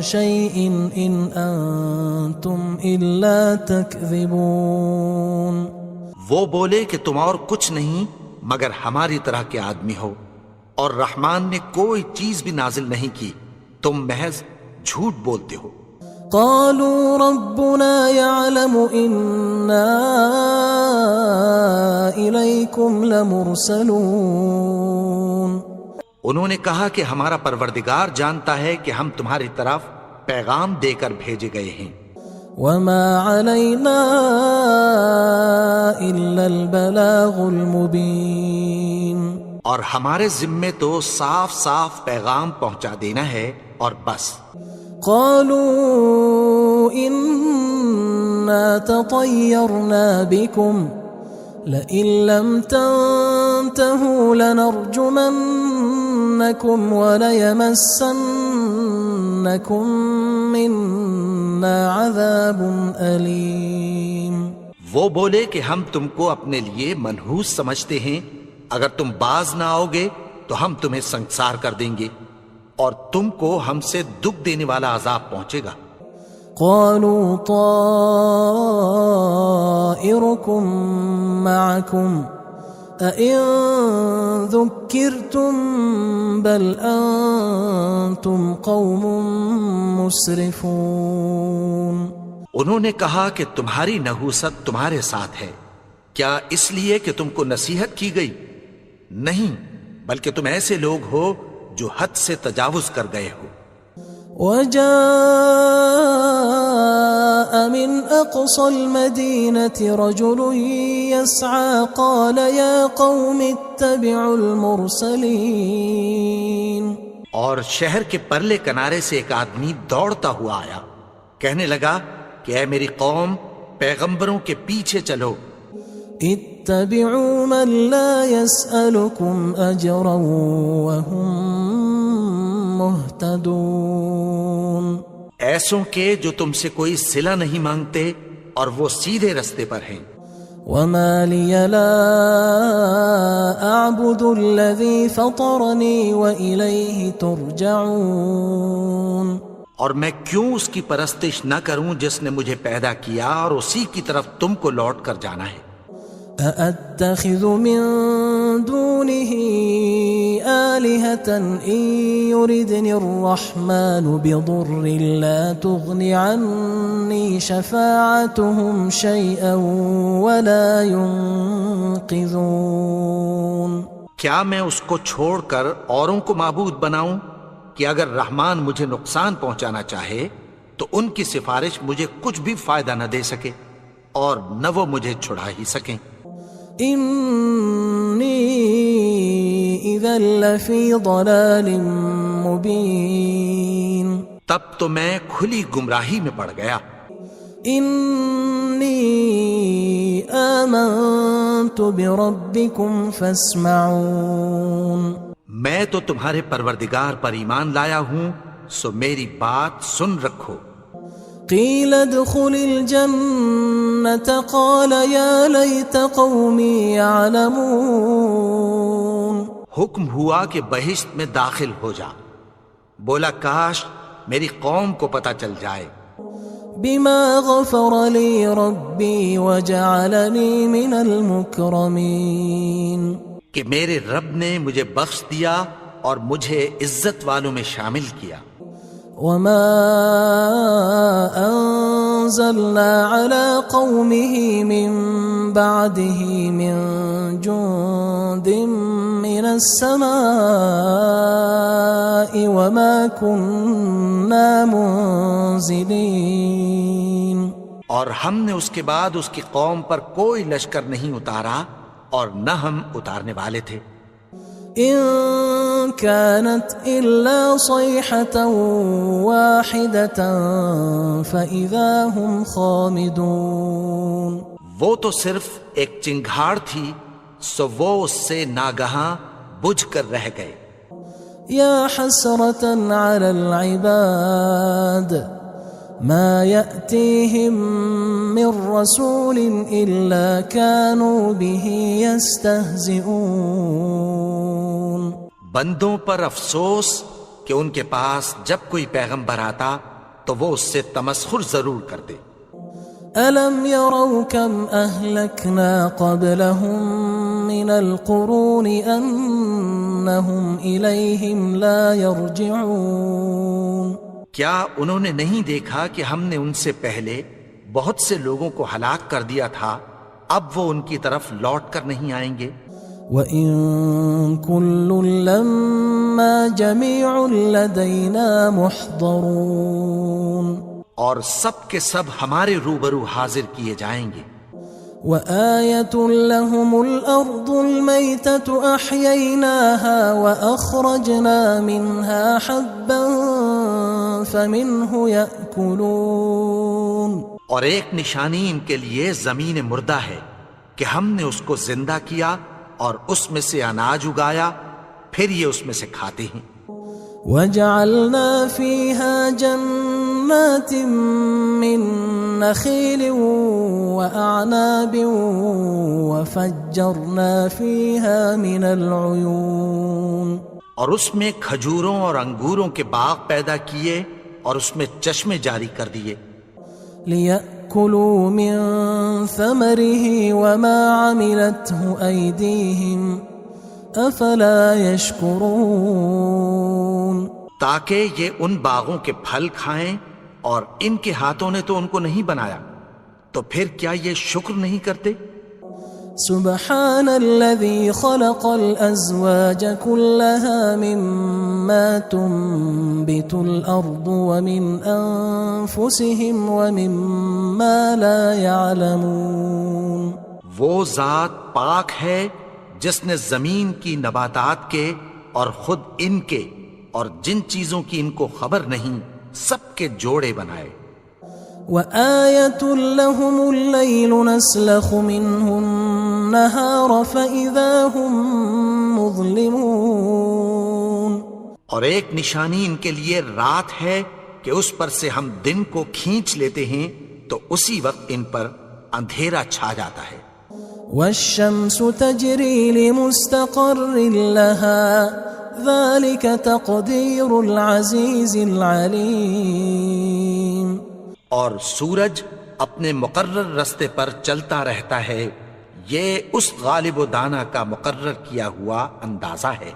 شيء إن أنتم إلا تكذبون۔ وہ بولے کہ تم اور کچھ نہیں مگر ہماری طرح کے آدمی ہو، اور رحمان نے کوئی چیز بھی نازل نہیں کی، تم محض جھوٹ بولتے ہو۔ قالوا ربنا يعلم إنا إليكم لمرسلون۔ انہوں نے کہا کہ ہمارا پروردگار جانتا ہے کہ ہم تمہاری طرف پیغام دے کر بھیجے گئے ہیں۔ وما علينا إلا البلاغ المبين۔ اور ہمارے ذمے تو صاف صاف پیغام پہنچا دینا ہے اور بس۔ قالوا إنا تطيرنا بكم لئن لم تنتهوا لنرجمنكم وليمسنكم منا عذاب أليم۔ وہ بولے کہ ہم تم کو اپنے لیے منحوس سمجھتے ہیں، اگر تم باز نہ آؤ گے تو ہم تمہیں سنگسار کر دیں گے اور تم کو ہم سے دکھ دینے والا عذاب پہنچے گا۔ قالوا طائركم معكم أئن ذكرتم بل أنتم قوم مسرفون۔ انہوں نے کہا کہ تمہاری نحوست تمہارے ساتھ ہے، کیا اس لیے کہ تم کو نصیحت کی گئی؟ نہیں، بلکہ تم ایسے لوگ ہو جو حد سے تجاوز کر گئے ہو۔ وجاء من أقصى المدينة رجل يسعى قال يا قوم اتبعوا المرسلين۔ اور شہر کے پرلے کنارے سے ایک آدمی دوڑتا ہوا آیا، کہنے لگا کہ اے میری قوم، پیغمبروں کے پیچھے چلو۔ اتبعوا من لا يسألكم أجرا وهم مهتدون۔ ایسوں کے جو تم سے کوئی صلہ نہیں مانگتے اور وہ سیدھے رستے پر ہیں۔ وما لي لا أعبد الذي فطرني وإليه ترجعون۔ اور میں کیوں اس کی پرستش نہ کروں جس نے مجھے پیدا کیا اور اسی کی طرف تم کو لوٹ کر جانا ہے۔ أأتخذ من دونه آلهة إن يردني الرحمن بضر لا تغن عني شفاعتهم شيئا ولا ينقذون۔ کیا میں اس کو چھوڑ کر اوروں کو معبود بناؤں کہ اگر رحمان مجھے نقصان پہنچانا چاہے تو ان کی سفارش مجھے کچھ بھی فائدہ نہ دے سکے اور نہ وہ مجھے چھڑا ہی سکیں۔ انی اذا لفی ضلال مبین، تب تو میں کھلی گمراہی میں پڑ گیا۔ انی آمنت بربکم فاسمعون، میں تو تمہارے پروردگار پر ایمان لایا ہوں، سو میری بات سن رکھو۔ قیل ادخل الجنة قال یا لیت قومی یعلمون، حکم ہوا کہ بہشت میں داخل ہو جا، بولا کاش میری قوم کو پتہ چل جائے۔ بما غفر لی ربی وجعلنی من المکرمین، کہ میرے رب نے مجھے بخش دیا اور مجھے عزت والوں میں شامل کیا۔ وما انزلنا على قومه من بعده من جند من السماء وما كنا منزلين، اور ہم نے اس کے بعد اس کی قوم پر کوئی لشکر نہیں اتارا اور نہ ہم اتارنے والے تھے۔ ان كانت الا صيحة واحدة فاذا هم خامدون، وہ تو صرف ایک چنگھاڑ تھی، سو وہ اس سے ناگہاں بجھ کر رہ گئے۔ یا حسرة على العباد ما يأتيهم من رسول إلا كانوا به يستهزئون، بندوں پر افسوس کہ ان کے پاس جب کوئی پیغمبر آتا تو وہ اس سے تمسخر ضرور کرتے۔ ألم يروا كم أهلكنا قبلهم من القرون أنهم إليهم لا يرجعون، کیا انہوں نے نہیں دیکھا کہ ہم نے ان سے پہلے بہت سے لوگوں کو ہلاک کر دیا تھا، اب وہ ان کی طرف لوٹ کر نہیں آئیں گے۔ وَإِن كُلٌّ لَمَّا جَمِيعٌ لَدَيْنَا مُحْضَرُونَ، اور سب کے سب ہمارے روبرو حاضر کیے جائیں گے۔ وَآيَةٌ لَهُمُ الْأَرْضُ الْمَيْتَةُ أَحْيَيْنَاهَا وَأَخْرَجْنَا مِنْهَا حَبًّا فَمِنْهُ يَأْكُلُونَ، اور ایک نشانی ان کے لیے زمین مردہ ہے کہ ہم نے اس کو زندہ کیا اور اس میں سے اناج اگایا، پھر یہ اس میں سے کھاتے ہیں۔ وَجَعَلْنَا فِيهَا جَنَّاتٍ مِّن نَخِيلٍ وَأَعْنَابٍ وَفَجَّرْنَا فِيهَا مِنَ الْعُيُونِ، اور اس میں کھجوروں اور انگوروں کے باغ پیدا کیے اور اس میں چشمے جاری کر دیے۔ لِيَأْكُلُوا مِن ثَمَرِهِ وَمَا عَمِلَتْهُ أَيْدِيهِمْ أَفَلَا يَشْكُرُونَ، تاکہ یہ ان باغوں کے پھل کھائیں اور ان کے ہاتھوں نے تو ان کو نہیں بنایا، تو پھر کیا یہ شکر نہیں کرتے؟ سبحان الذي خلق الأزواج كلها مما تنبت الأرض ومن أنفسهم ومما لا يعلمون، وہ ذات پاک ہے جس نے زمین کی نباتات کے اور خود ان کے اور جن چیزوں کی ان کو خبر نہیں سب کے جوڑے بنائے۔ وآية لهم الليل نسلخ منه النهار فإذا هم مظلمون، اور ایک نشانی ان کے لیے رات ہے کہ اس پر سے ہم دن کو کھینچ لیتے ہیں تو اسی وقت ان پر اندھیرا چھا جاتا ہے۔ والشمس تجري لمستقر لها ذلك تقدير العزيز العليم، اور سورج اپنے مقرر رستے پر چلتا رہتا ہے، یہ اس غالب و دانا کا مقرر کیا ہوا اندازہ ہے۔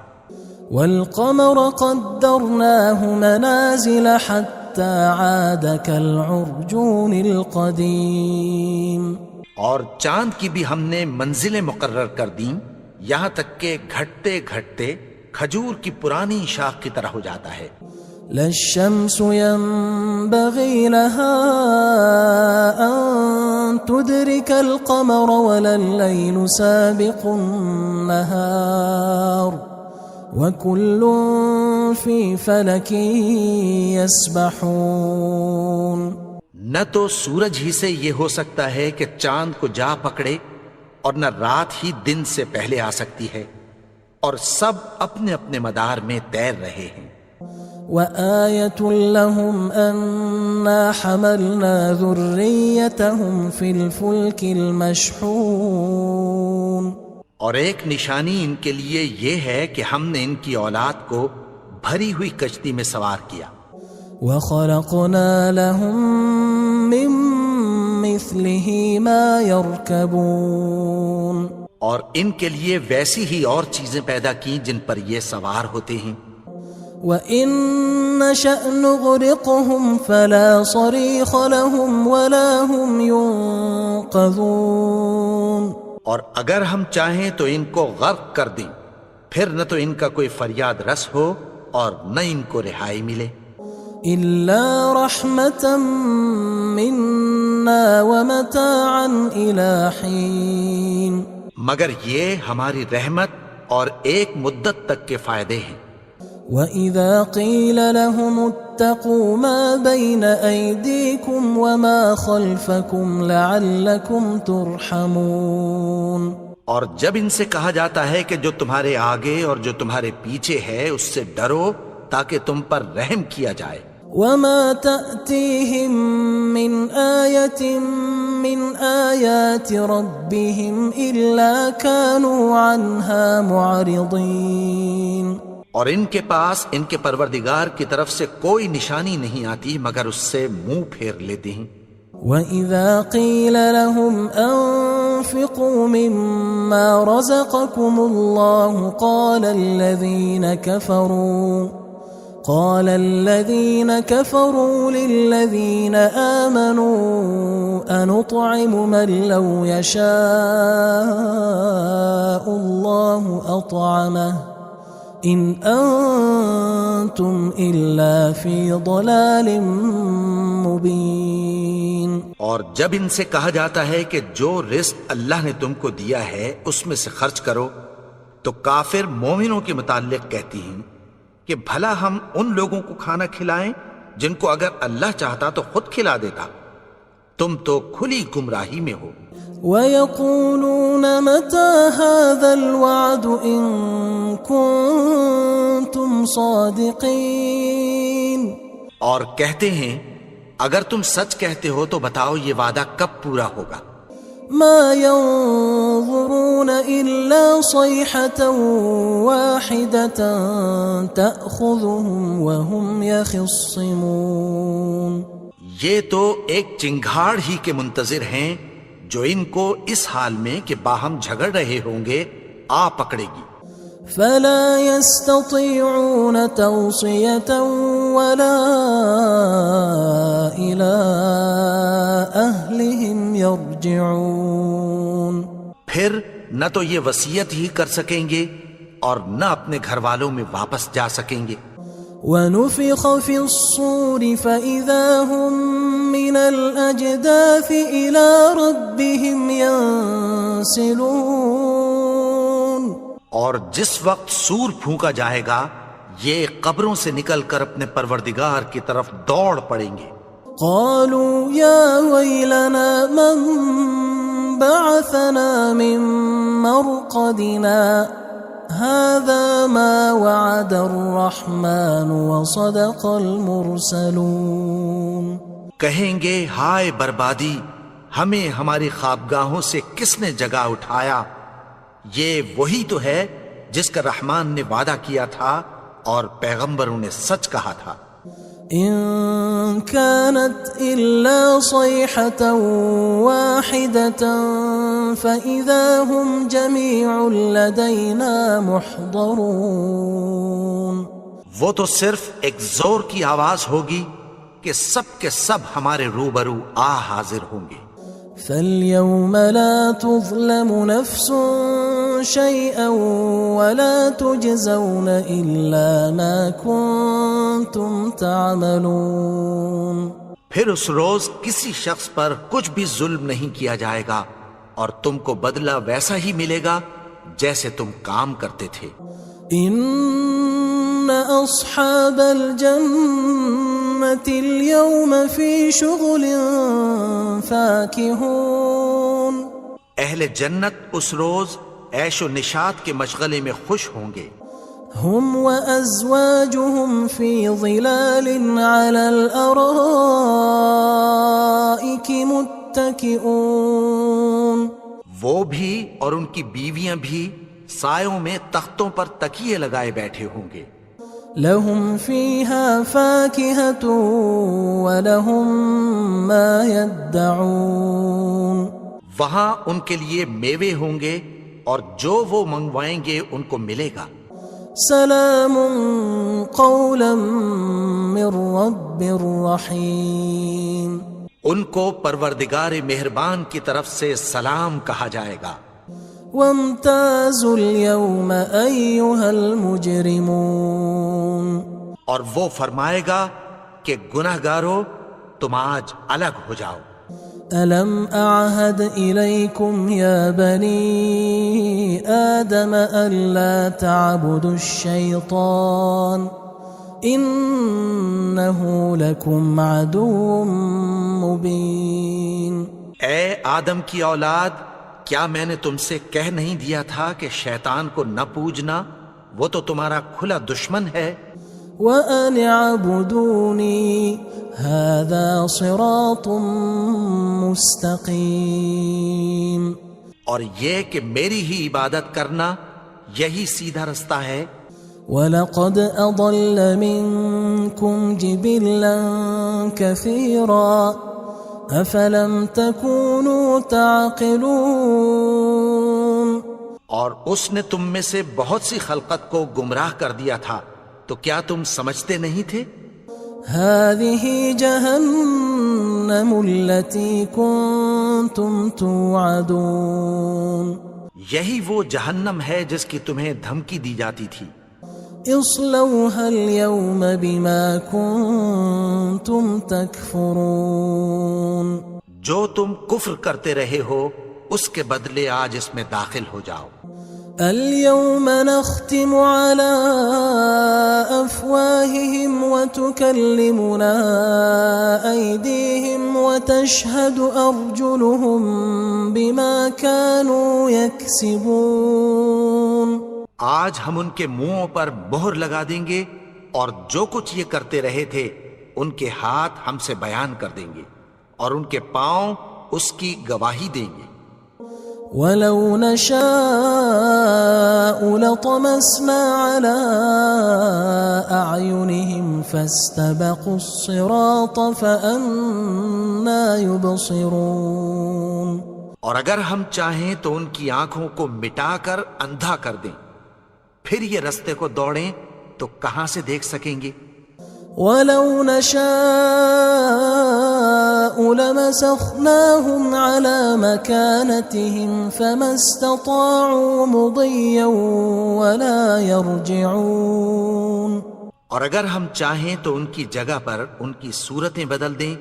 والقمر قدرناه منازل حتى عاد كالعرجون القديم، اور چاند کی بھی ہم نے منزلیں مقرر کر دیں یہاں تک کہ گھٹتے گھٹتے کھجور کی پرانی شاخ کی طرح ہو جاتا ہے. لا الشمس ينبغي لها أن تدرك القمر ولا الليل سابق النهار وكل في فلك يسبحون. نہ تو سورج ہی سے یہ ہو سکتا ہے کہ چاند کو جا پکڑے اور نہ رات ہی دن سے پہلے آ سکتی ہے، اور سب اپنے اپنے مدار میں تیر رہے ہیں. وآية لهم أنا حملنا ذريتهم في الفلك المشحون. اور ایک نشانی ان کے لیے یہ ہے کہ ہم نے ان کی اولاد کو بھری ہوئی کشتی میں سوار کیا. وخلقنا لهم من مثله ما يركبون. اور ان کے لیے ویسی ہی اور چیزیں پیدا کی جن پر یہ سوار ہوتے ہیں. وَإِن نَّشَأْ نُغْرِقْهُمْ فَلَا صَرِيخَ لَهُمْ وَلَا هُمْ يُنقَذُونَ. اور اگر ہم چاہیں تو ان کو غرق کر دیں، پھر نہ تو ان کا کوئی فریاد رس ہو اور نہ ان کو رہائی ملے. إِلَّا رَحْمَةً مِّنَّا وَمَتَاعًا إِلَى حِينٍ. مگر یہ ہماری رحمت اور ایک مدت تک کے فائدے ہیں. وَإِذَا قِيلَ لَهُمُ اتَّقُوا مَا بَيْنَ أَيْدِيكُمْ وَمَا خَلْفَكُمْ لَعَلَّكُمْ تُرْحَمُونَ. اور جب ان سے کہا جاتا ہے کہ جو تمہارے آگے اور جو تمہارے پیچھے ہے اس سے ڈرو تاکہ تم پر رحم کیا جائے. وَمَا تَأْتِيهِم مِّنْ آيَةٍ مِّنْ آيَاتِ رَبِّهِمْ إِلَّا كَانُوا عَنْهَا مُعْرِضِينَ. اور ان کے پاس ان کے پروردگار کی طرف سے کوئی نشانی نہیں آتی مگر اس سے منہ پھیر لیتے ہیں. وَإِذَا قِيلَ لَهُمْ أَنفِقُوا مِمَّا رَزَقَكُمُ اللَّهُ قَالَ الَّذِينَ كَفَرُوا لِلَّذِينَ آمَنُوا أَنُطْعِمُ مَن لَّوْ يَشَاءُ اللَّهُ أَطْعَمَهُ إِنْ أَنْتُمْ إِلَّا فِي ضَلَالٍ مُبِينٍ. اور جب ان سے کہا جاتا ہے کہ جو رزق اللہ نے تم کو دیا ہے اس میں سے خرچ کرو، تو کافر مومنوں کے متعلق کہتی ہیں کہ بھلا ہم ان لوگوں کو کھانا کھلائیں جن کو اگر اللہ چاہتا تو خود کھلا دیتا. تم تو کھلی گمراہی میں ہو. وَيَقُولُونَ مَتَى هَذَا الْوَعْدُ إِن كُنتُمْ صَادِقِينَ. اور کہتے ہیں اگر تم سچ کہتے ہو تو بتاؤ یہ وعدہ کب پورا ہوگا. مَا يَنظُرُونَ إِلَّا صَيْحَةً وَاحِدَةً تَأْخُذُهُمْ وَهُمْ يَخِصِّمُونَ. یہ تو ایک چنگھاڑ ہی کے منتظر ہیں جو ان کو اس حال میں کہ باہم جھگڑ رہے ہوں گے آ پکڑے گی. فَلَا يَسْتَطِيعُونَ تَوْصِيَةً وَلَا إِلَىٰ أَهْلِهِمْ يَرْجِعُونَ. پھر نہ تو یہ وصیت ہی کر سکیں گے اور نہ اپنے گھر والوں میں واپس جا سکیں گے. وَنُفِخَ فِي الصُّورِ فَإِذَا هُم مِّنَ الْأَجْدَاثِ إِلَىٰ رَبِّهِمْ يَنسِلُونَ. اور جس وقت سور پھونکا جائے گا یہ قبروں سے نکل کر اپنے پروردگار کی طرف دوڑ پڑیں گے. قالوا يا ويلنا من بعثنا من مرقدنا هذا ما وعد الرحمن وصدق المرسلون. کہیں گے ہائے بربادی، ہمیں ہماری خوابگاہوں سے کس نے جگا اٹھایا. یہ وہی تو ہے جس کا رحمان نے وعدہ کیا تھا اور پیغمبروں نے سچ کہا تھا. إن كانت إلا صيحة واحدة فإذا هم جميع لدينا محضرون. وہ تو صرف ایک زور کی آواز ہوگی کہ سب کے سب ہمارے روبرو حاضر ہوں گے. فَالْيَوْمَ لَا تُظْلَمُ نَفْسٌ شيئا ولا تجزون إلا ما كنتم تعملون. پھر اس روز کسی شخص پر کچھ بھی ظلم نہیں کیا جائے گا اور تم کو بدلہ ویسا ہی ملے گا جیسے تم کام کرتے تھے. ان اصحاب الجنة اليوم في شغل فاكهون. اہل جنت اس روز عیش و نشاط کے مشغلے میں خوش ہوں گے. هم وأزواجهم في ظلال على الأرائك متكئون. وہ بھی اور ان کی بیویاں بھی سایوں میں تختوں پر تکیے لگائے بیٹھے ہوں گے. لهم فيها فاكهة ولهم ما يدعون. وہاں ان کے لیے میوے ہوں گے اور جو وہ منگوائیں گے ان کو ملے گا. سلام قولا من رب رحیم. ان کو پروردگار مہربان کی طرف سے سلام کہا جائے گا. وامتازوا اليوم أيها المجرمون. اور وہ فرمائے گا کہ گنہگارو تم آج الگ ہو جاؤ. ألم أعهد إليكم يا بني آدم ألا تعبدوا الشيطان إنه لكم عدو مبين. اے آدم کی اولاد، کیا میں نے تم سے کہہ نہیں دیا تھا کہ شیطان کو نہ پوجنا، وہ تو تمہارا کھلا دشمن ہے. وَأَنِ اعْبُدُونِي هَذَا صِرَاطٌ مُسْتَقِيمٌ. اور یہ کہ میری ہی عبادت کرنا یہی سیدھا رستہ ہے. وَلَقَدْ أَضَلَّ مِنكُمْ جِبِلًّا كَثِيرًا أَفَلَمْ تَكُونُوا تَعْقِلُونَ. اور اس نے تم میں سے بہت سی خلقت کو گمراہ کر دیا تھا، تو کیا تم سمجھتے نہیں تھے؟ هذه جهنم التي كنتم توعدون. یہی وہ جہنم ہے جس کی تمہیں دھمکی دی جاتی تھی. اصلوها اليوم بما كنتم تكفرون. جو تم کفر کرتے رہے ہو اس کے بدلے آج اس میں داخل ہو جاؤ. اليوم نختم على أفواههم وتكلمنا أيديهم وتشهد أرجلهم بما كانوا يكسبون. آج ہم ان کے منہوں پر مہر لگا دیں گے اور جو کچھ یہ کرتے رہے تھے ان کے ہاتھ ہم سے بیان کر دیں گے اور ان کے پاؤں اس کی گواہی دیں گے. وَلَوْ نَشَاءُ لَطَمَسْنَا عَلَىٰ أَعْيُنِهِمْ فَاسْتَبَقُوا الصِّرَاطَ فَأَنَّىٰ يُبْصِرُونَ. اور اگر ہم چاہیں تو ان کی آنکھوں کو مٹا کر اندھا کر دیں، پھر یہ رستے کو دوڑیں تو کہاں سے دیکھ سکیں گے. وَلَوْ نَشَاءُ لَمَسَخْنَاهُمْ عَلَىٰ مَكَانَتِهِمْ فَمَا اسْتَطَاعُوا مُضِيًّا وَلَا يَرْجِعُونَ. اور اگر ہم چاہیں تو ان کی جگہ پر ان کی صورتیں بدل دیں،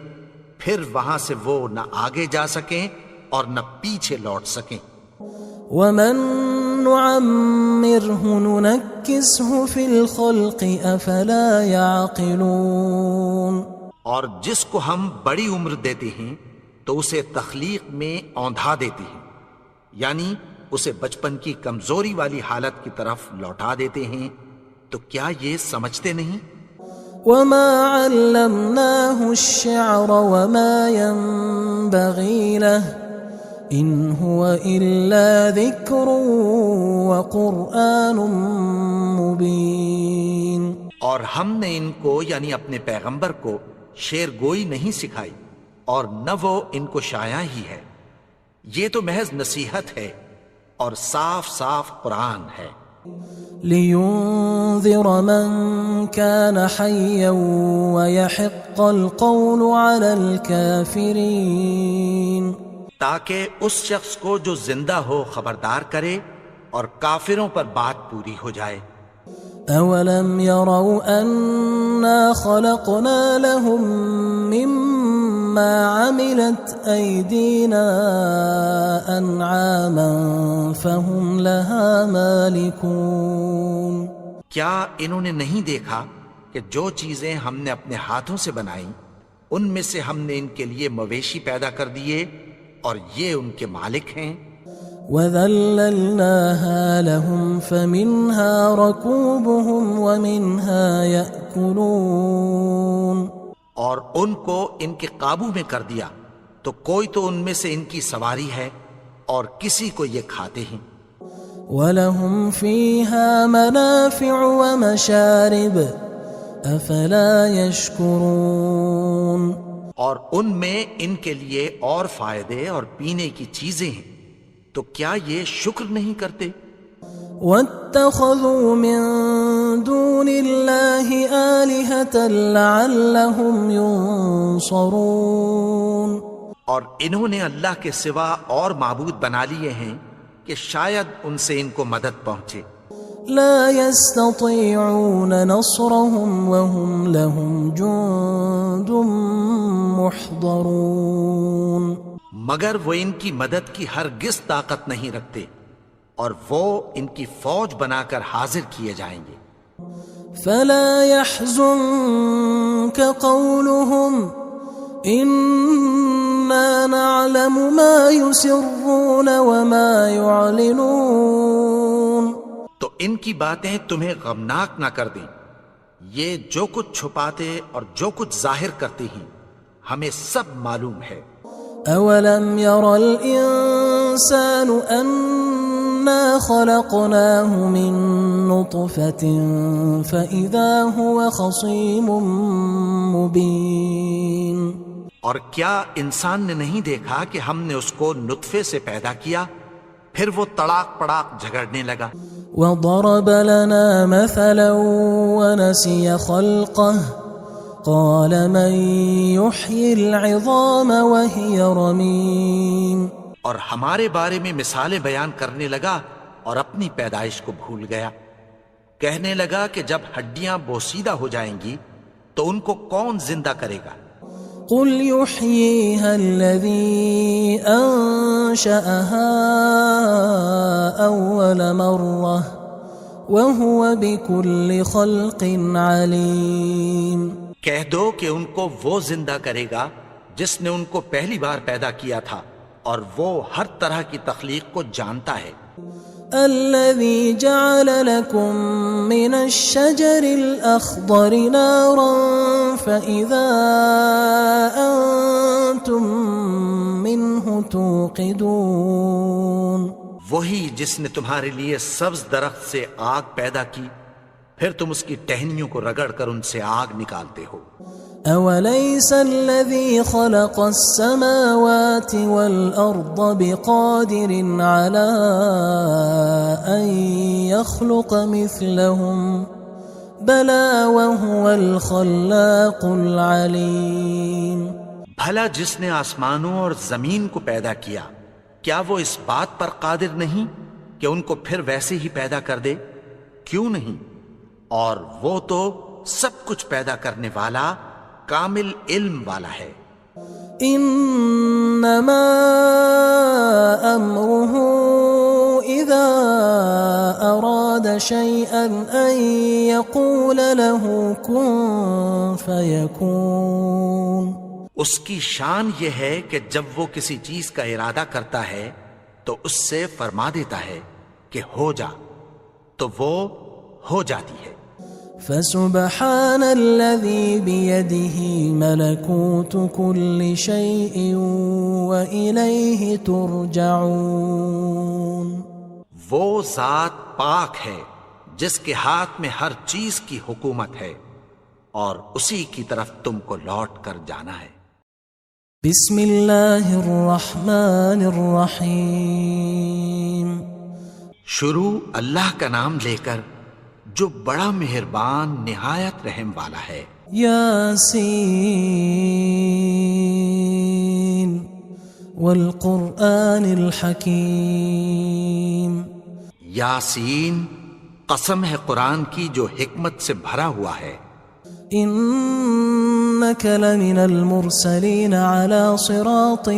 پھر وہاں سے وہ نہ آگے جا سکیں اور نہ پیچھے لوٹ سکیں. وَمَن نُعَمِّرْهُ نُنَكِّسْهُ فِي الْخَلْقِ أَفَلَا يَعْقِلُونَ. اور جس کو ہم بڑی عمر دیتے ہیں تو اسے تخلیق میں اوندھا دیتے ہیں، یعنی اسے بچپن کی کمزوری والی حالت کی طرف لوٹا دیتے ہیں. تو کیا یہ سمجھتے نہیں؟ وَمَا عَلَّمْنَاهُ الشِّعْرَ وَمَا يَنبَغِي لَهُ إِنْ هُوَ إِلَّا ذِكْرٌ وَقُرْآنٌ مُبِينٌ. اور ہم نے ان کو یعنی اپنے پیغمبر کو شعر گوئی نہیں سکھائی اور نہ وہ ان کو شاعر ہی ہے، یہ تو محض نصیحت ہے اور صاف صاف قرآن ہے. لِيُنذِرَ مَن كَانَ حَيًّا وَيَحِقَّ الْقَوْلُ عَلَى الْكَافِرِينَ. تاکہ اس شخص کو جو زندہ ہو خبردار کرے اور کافروں پر بات پوری ہو جائے۔ أولم يروا أنا خلقنا لهم مما عملت أيدينا أنعاما فهم لها مالكون؟ کیا انہوں نے نہیں دیکھا کہ جو چیزیں ہم نے اپنے ہاتھوں سے بنائیں ان میں سے ہم نے ان کے لیے مویشی پیدا کر دیے اور یہ ان کے مالک ہیں۔ وَذَلَّلْنَاهَا لَهُمْ فَمِنْهَا رَكُوبُهُمْ وَمِنْهَا يَأْكُلُونَ، اور ان کو ان کے قابو میں کر دیا تو کوئی تو ان میں سے ان کی سواری ہے اور کسی کو یہ کھاتے ہیں۔ وَلَهُمْ فِيهَا مَنَافِعُ وَمَشَارِبُ أَفَلَا يَشْكُرُونَ، اور ان میں ان کے لیے اور فائدے اور پینے کی چیزیں ہیں، تو کیا یہ شکر نہیں کرتے؟ وَاتَّخَذُوا مِن دُونِ اللَّهِ آلِهَةً لَعَلَّهُمْ يُنصَرُونَ، اور انہوں نے اللہ کے سوا اور معبود بنا لیے ہیں کہ شاید ان سے ان کو مدد پہنچے۔ لا يستطيعون نصرهم وهم لهم جند محضرون، مگر وہ ان کی مدد کی ہرگز طاقت نہیں رکھتے اور وہ ان کی فوج بنا کر حاضر کیے جائیں گے۔ فلا يحزنك قولهم إنا نعلم ما يسرون وما يعلنون، تو ان کی باتیں تمہیں غمناک نہ کر دیں، یہ جو کچھ چھپاتے اور جو کچھ ظاہر کرتے ہیں ہمیں سب معلوم ہے۔ أولم ير الإنسان أنا خلقناه من نطفة فإذا هو خصيم مبين، اور کیا انسان نے نہیں دیکھا کہ ہم نے اس کو نطفے سے پیدا کیا پھر وہ تڑاک پڑاک جھگڑنے لگا۔ وضرب لنا مثلا ونسي خلقه قال من يحيي العظام وهي رميم، اور ہمارے بارے میں مثالیں بیان کرنے لگا اور اپنی پیدائش کو بھول گیا۔ کہنے لگا کہ جب ہڈیاں بوسیدہ ہو جائیں گی تو ان کو کون زندہ کرے گا؟ قل يحييها الذي أنشأها أول مرة وهو بكل خلق عليم، کہہ دو کہ ان کو وہ زندہ کرے گا جس نے ان کو پہلی بار پیدا کیا تھا اور وہ ہر طرح کی تخلیق کو جانتا ہے۔ الذي جعل لكم من الشجر الأخضر نارا فإذا أنتم منه توقدون، وہی جس نے تمہارے لیے سبز درخت سے آگ پیدا کی پھر تم اس کی ٹہنیوں کو رگڑ کر ان سے آگ نکالتے ہو۔ أوليس الذي خلق السماوات والأرض بقادر على أن يخلق مثلهم بلى وهو الخلاق العليم، بھلا جس نے آسمانوں اور زمین کو پیدا کیا کیا وہ اس بات پر قادر نہیں کہ ان کو پھر ویسے ہی پیدا کر دے؟ کیوں نہیں؟ اور وہ تو سب کچھ پیدا کرنے والا کامل علم والا ہے۔ انما امره اذا اراد شيئا ان يقول له كن فيكون، اس کی شان یہ ہے کہ جب وہ کسی چیز کا ارادہ کرتا ہے تو اس سے فرما دیتا ہے کہ ہو جا، تو وہ ہو جاتی ہے۔ فسبحان الذي بيده ملكوت كل شيء وإليه ترجعون، وہ ذات پاک ہے جس کے ہاتھ میں ہر چیز کی حکومت ہے اور اسی کی طرف تم کو لوٹ کر جانا ہے۔ بسم اللہ الرحمن الرحیم، شروع اللہ کا نام لے کر جو بڑا مہربان نہایت رحم والا ہے۔ یاسین والقرآن الحکیم، یاسین، قسم ہے قرآن کی جو حکمت سے بھرا ہوا ہے۔ إنك لمن المرسلين على صراط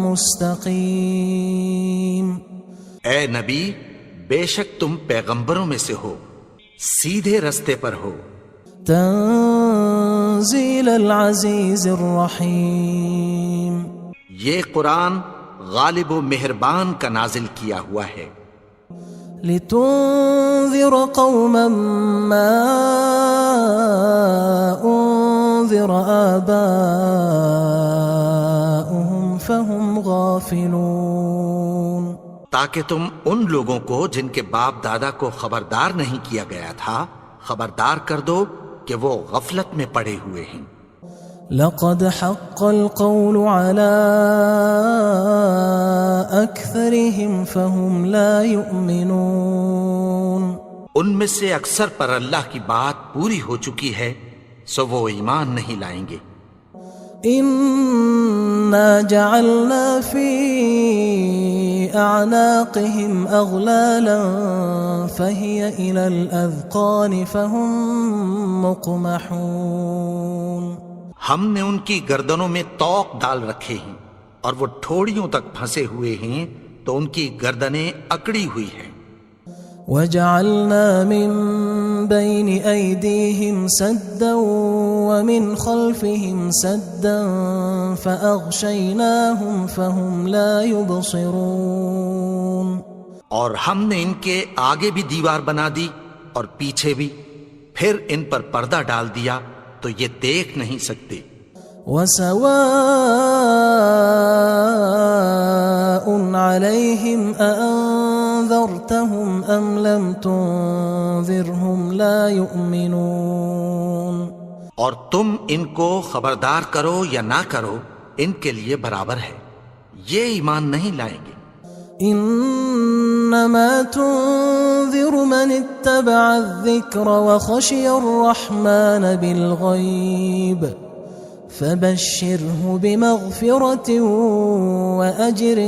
مستقيم۔ اے نبی، بے شک تم پیغمبروں میں سے ہو، سیدھے رستے پر ہو۔ تنزيل العزيز الرحيم۔ یہ قرآن غالب و مہربان کا نازل کیا ہوا ہے۔ لتنذر قوما ما أنذر آباؤهم فهم غافلون۔ تاکہ تم ان لوگوں کو جن کے باپ دادا کو خبردار نہیں کیا گیا تھا خبردار کر دو کہ وہ غفلت میں پڑے ہوئے ہیں۔ لقد حق القول على أكثرهم فهم لا يؤمنون۔ ان میں سے اکثر پر اللہ کی بات پوری ہو چکی ہے سو وہ ایمان نہیں لائیں گے۔ إنا جعلنا في أعناقهم أغلالا فهي إلى الأذقان فهم مقمحون۔ ہم نے ان کی گردنوں میں طوق ڈال رکھے ہیں اور وہ ٹھوڑیوں تک پھنسے ہوئے ہیں تو ان کی گردنیں اکڑی ہوئی ہیں۔ وجعلنا من بين أيديهم سدا ومن خلفهم سدا فأغشيناهم فهم لا يبصرون۔ اور ہم نے ان کے آگے بھی دیوار بنا دی اور پیچھے بھی، پھر ان پر پردہ ڈال دیا تو یہ دیکھ نہیں سکتے۔ وسواء عليهم أأنذرتهم أم لم تنذرهم لا يؤمنون۔ اور تم ان کو خبردار کرو یا نہ کرو ان کے لیے برابر ہے، یہ ایمان نہیں لائیں گے۔ انما تنذر من اتبع الذکر وخشی الرحمن بالغیب فبشره بمغفرة وأجر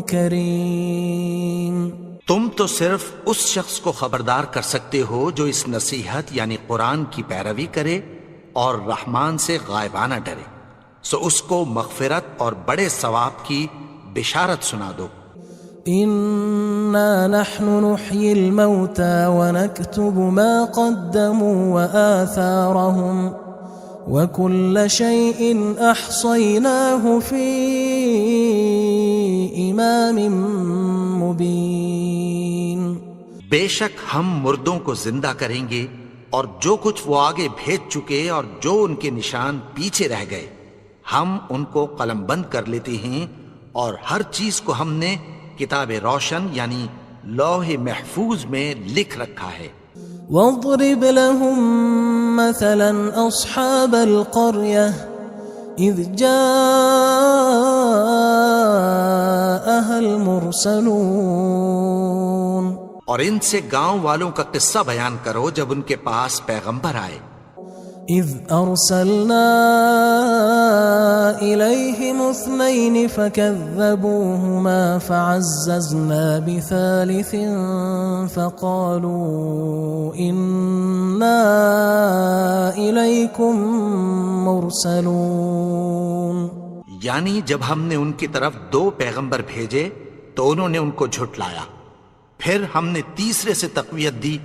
کریم۔ تم تو صرف اس شخص کو خبردار کر سکتے ہو جو اس نصیحت یعنی قرآن کی پیروی کرے اور رحمان سے غائبانہ ڈرے، سو اس کو مغفرت اور بڑے ثواب کی بشارت سنا دو۔ انا نحن نحيي الموتى ونكتب ما قدموا وآثارهم وكل شيء احصيناه في امام مبين۔ بے شک ہم مردوں کو زندہ کریں گے اور جو کچھ وہ آگے بھیج چکے اور جو ان کے نشان پیچھے رہ گئے ہم ان کو قلم بند کر لیتے ہیں، اور ہر چیز کو ہم نے کتاب روشن یعنی لوح محفوظ میں لکھ رکھا ہے۔ واضرب لهم مثلا اصحاب القرية اذ جاءها المرسلون۔ اور ان سے گاؤں والوں کا قصہ بیان کرو جب ان کے پاس پیغمبر آئے۔ اذ ارسلنا الیہم اثنین فکذبوہما فعززنا بثالث فقالوا انا الیکم مرسلون۔ یعنی جب ہم نے ان کی طرف 2 پیغمبر بھیجے تو انہوں نے ان کو جھٹلایا، پھر ہم نے تیسرے سے تقویت دی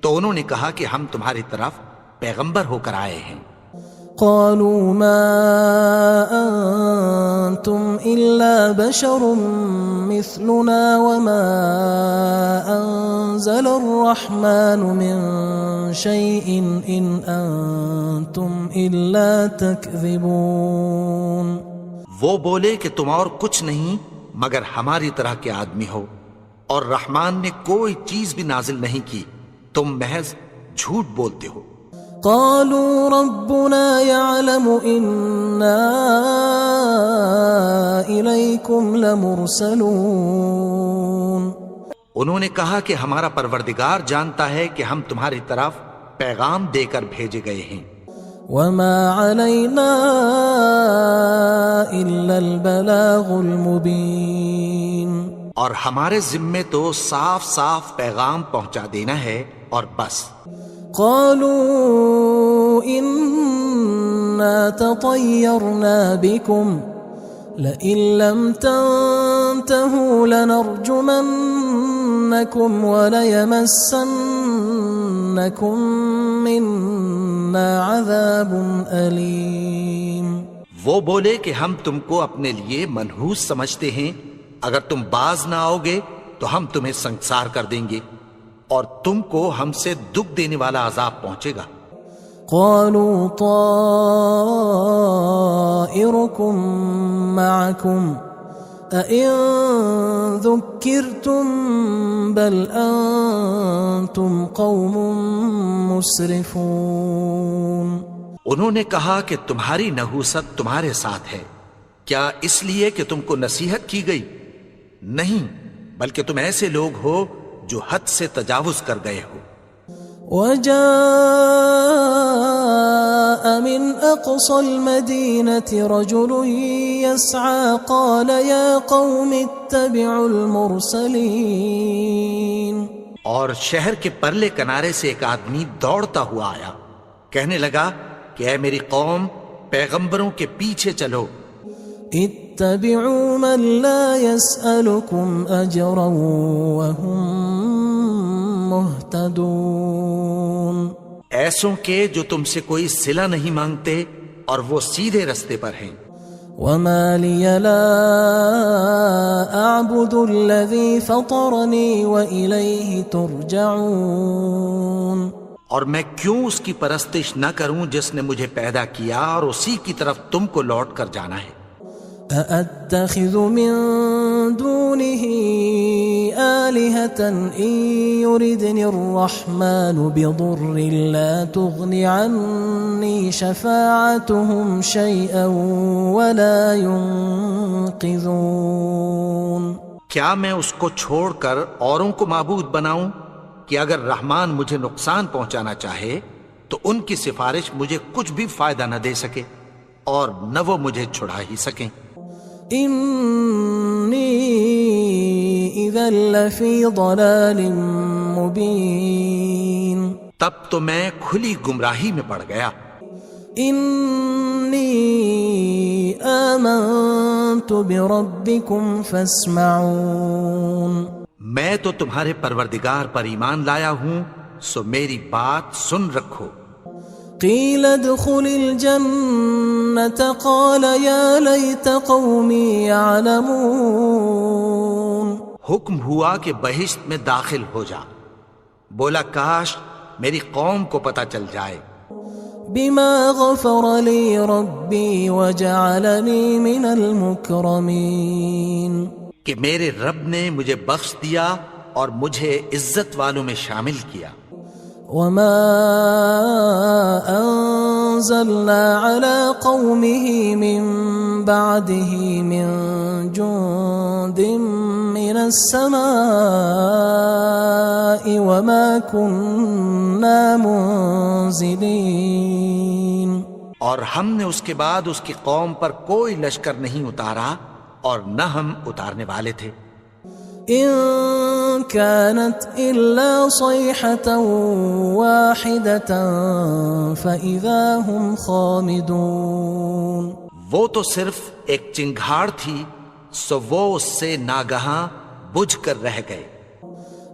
تو انہوں نے کہا کہ ہم تمہاری طرف پیغمبر ہو کر آئے ہیں۔ قالوا ما انتم الا بشر مثلنا وما انزل الرحمن من شيء ان انتم الا تكذبون۔ وہ بولے کہ تم اور کچھ نہیں مگر ہماری طرح کے آدمی ہو، اور رحمان نے کوئی چیز بھی نازل نہیں کی، تم محض جھوٹ بولتے ہو۔ قالوا ربنا يعلم إنا إليكم لمرسلون۔ انہوں نے کہا کہ ہمارا پروردگار جانتا ہے کہ ہم تمہاری طرف پیغام دے کر بھیجے گئے ہیں۔ وما علينا إلا البلاغ المبين۔ اور ہمارے ذمے تو صاف صاف پیغام پہنچا دینا ہے اور بس. قالوا إنا تطيرنا بكم لئن لم تنتهوا لنرجمنكم وليمسنكم منا عذاب أليم. وہ بولے کہ ہم تم کو اپنے لیے منحوس سمجھتے ہیں، اگر تم باز نہ آؤ گے تو ہم تمہیں سنگسار کر دیں گے اور تم کو ہم سے دکھ دینے والا عذاب پہنچے گا. قالوا طائركم معكم أئن ذكرتم بل أنتم قوم مسرفون. انہوں نے کہا کہ تمہاری نحوست تمہارے ساتھ ہے، کیا اس لیے کہ تم کو نصیحت کی گئی؟ نہیں، بلکہ تم ایسے لوگ ہو جو حد سے تجاوز کر گئے ہو. وجاء من أقصى المدينة رجل يسعى قال يا قوم اتبعوا المرسلين. اور شہر کے پرلے کنارے سے ایک آدمی دوڑتا ہوا آیا، کہنے لگا کہ اے میری قوم، پیغمبروں کے پیچھے چلو. اتبعوا من لا يسألكم أجرا وهم مهتدون. ایسوں کے جو تم سے کوئی صلہ نہیں مانگتے اور وہ سیدھے رستے پر ہیں. وما لي لا أعبد الذي فطرني وإليه ترجعون. اور میں کیوں اس کی پرستش نہ کروں جس نے مجھے پیدا کیا اور اسی کی طرف تم کو لوٹ کر جانا ہے. أأتخذ من دونه آلهة إن يردني الرحمن بضر لا تغن عني شفاعتهم شيئا ولا ينقذون. کیا میں اس کو چھوڑ کر اوروں کو معبود بناؤں کہ اگر رحمان مجھے نقصان پہنچانا چاہے تو ان کی سفارش مجھے کچھ بھی فائدہ نہ دے سکے اور نہ وہ مجھے چھڑا ہی سکیں. إني إذا لفي ضلال مبين. تب تو میں کھلی گمراہی میں پڑ گیا. إني آمنت بربكم فاسمعون. میں تو تمہارے پروردگار پر ایمان لایا ہوں، سو میری بات سن رکھو. قيل ادخل الجنة قال يا ليت قومي يعلمون. حکم ہوا کہ بہشت میں داخل ہو جا. بولا کاش میری قوم کو پتہ چل جائے. بما غفر لي ربي وجعلني من المكرمين. کہ میرے رب نے مجھے بخش دیا اور مجھے عزت والوں میں شامل کیا. وما أنزلنا على قومه من بعده من جند من السماء وما كنا منزلين. اور ہم نے اس کے بعد اس کی قوم پر کوئی لشکر نہیں اتارا اور نہ ہم اتارنے والے تھے. إن كانت إلا صيحة واحدة فإذا هم خامدون. وہ تو صرف ایک چنگھاڑ تھی، سو وہ اس سے ناگہاں بجھ کر رہ گئے.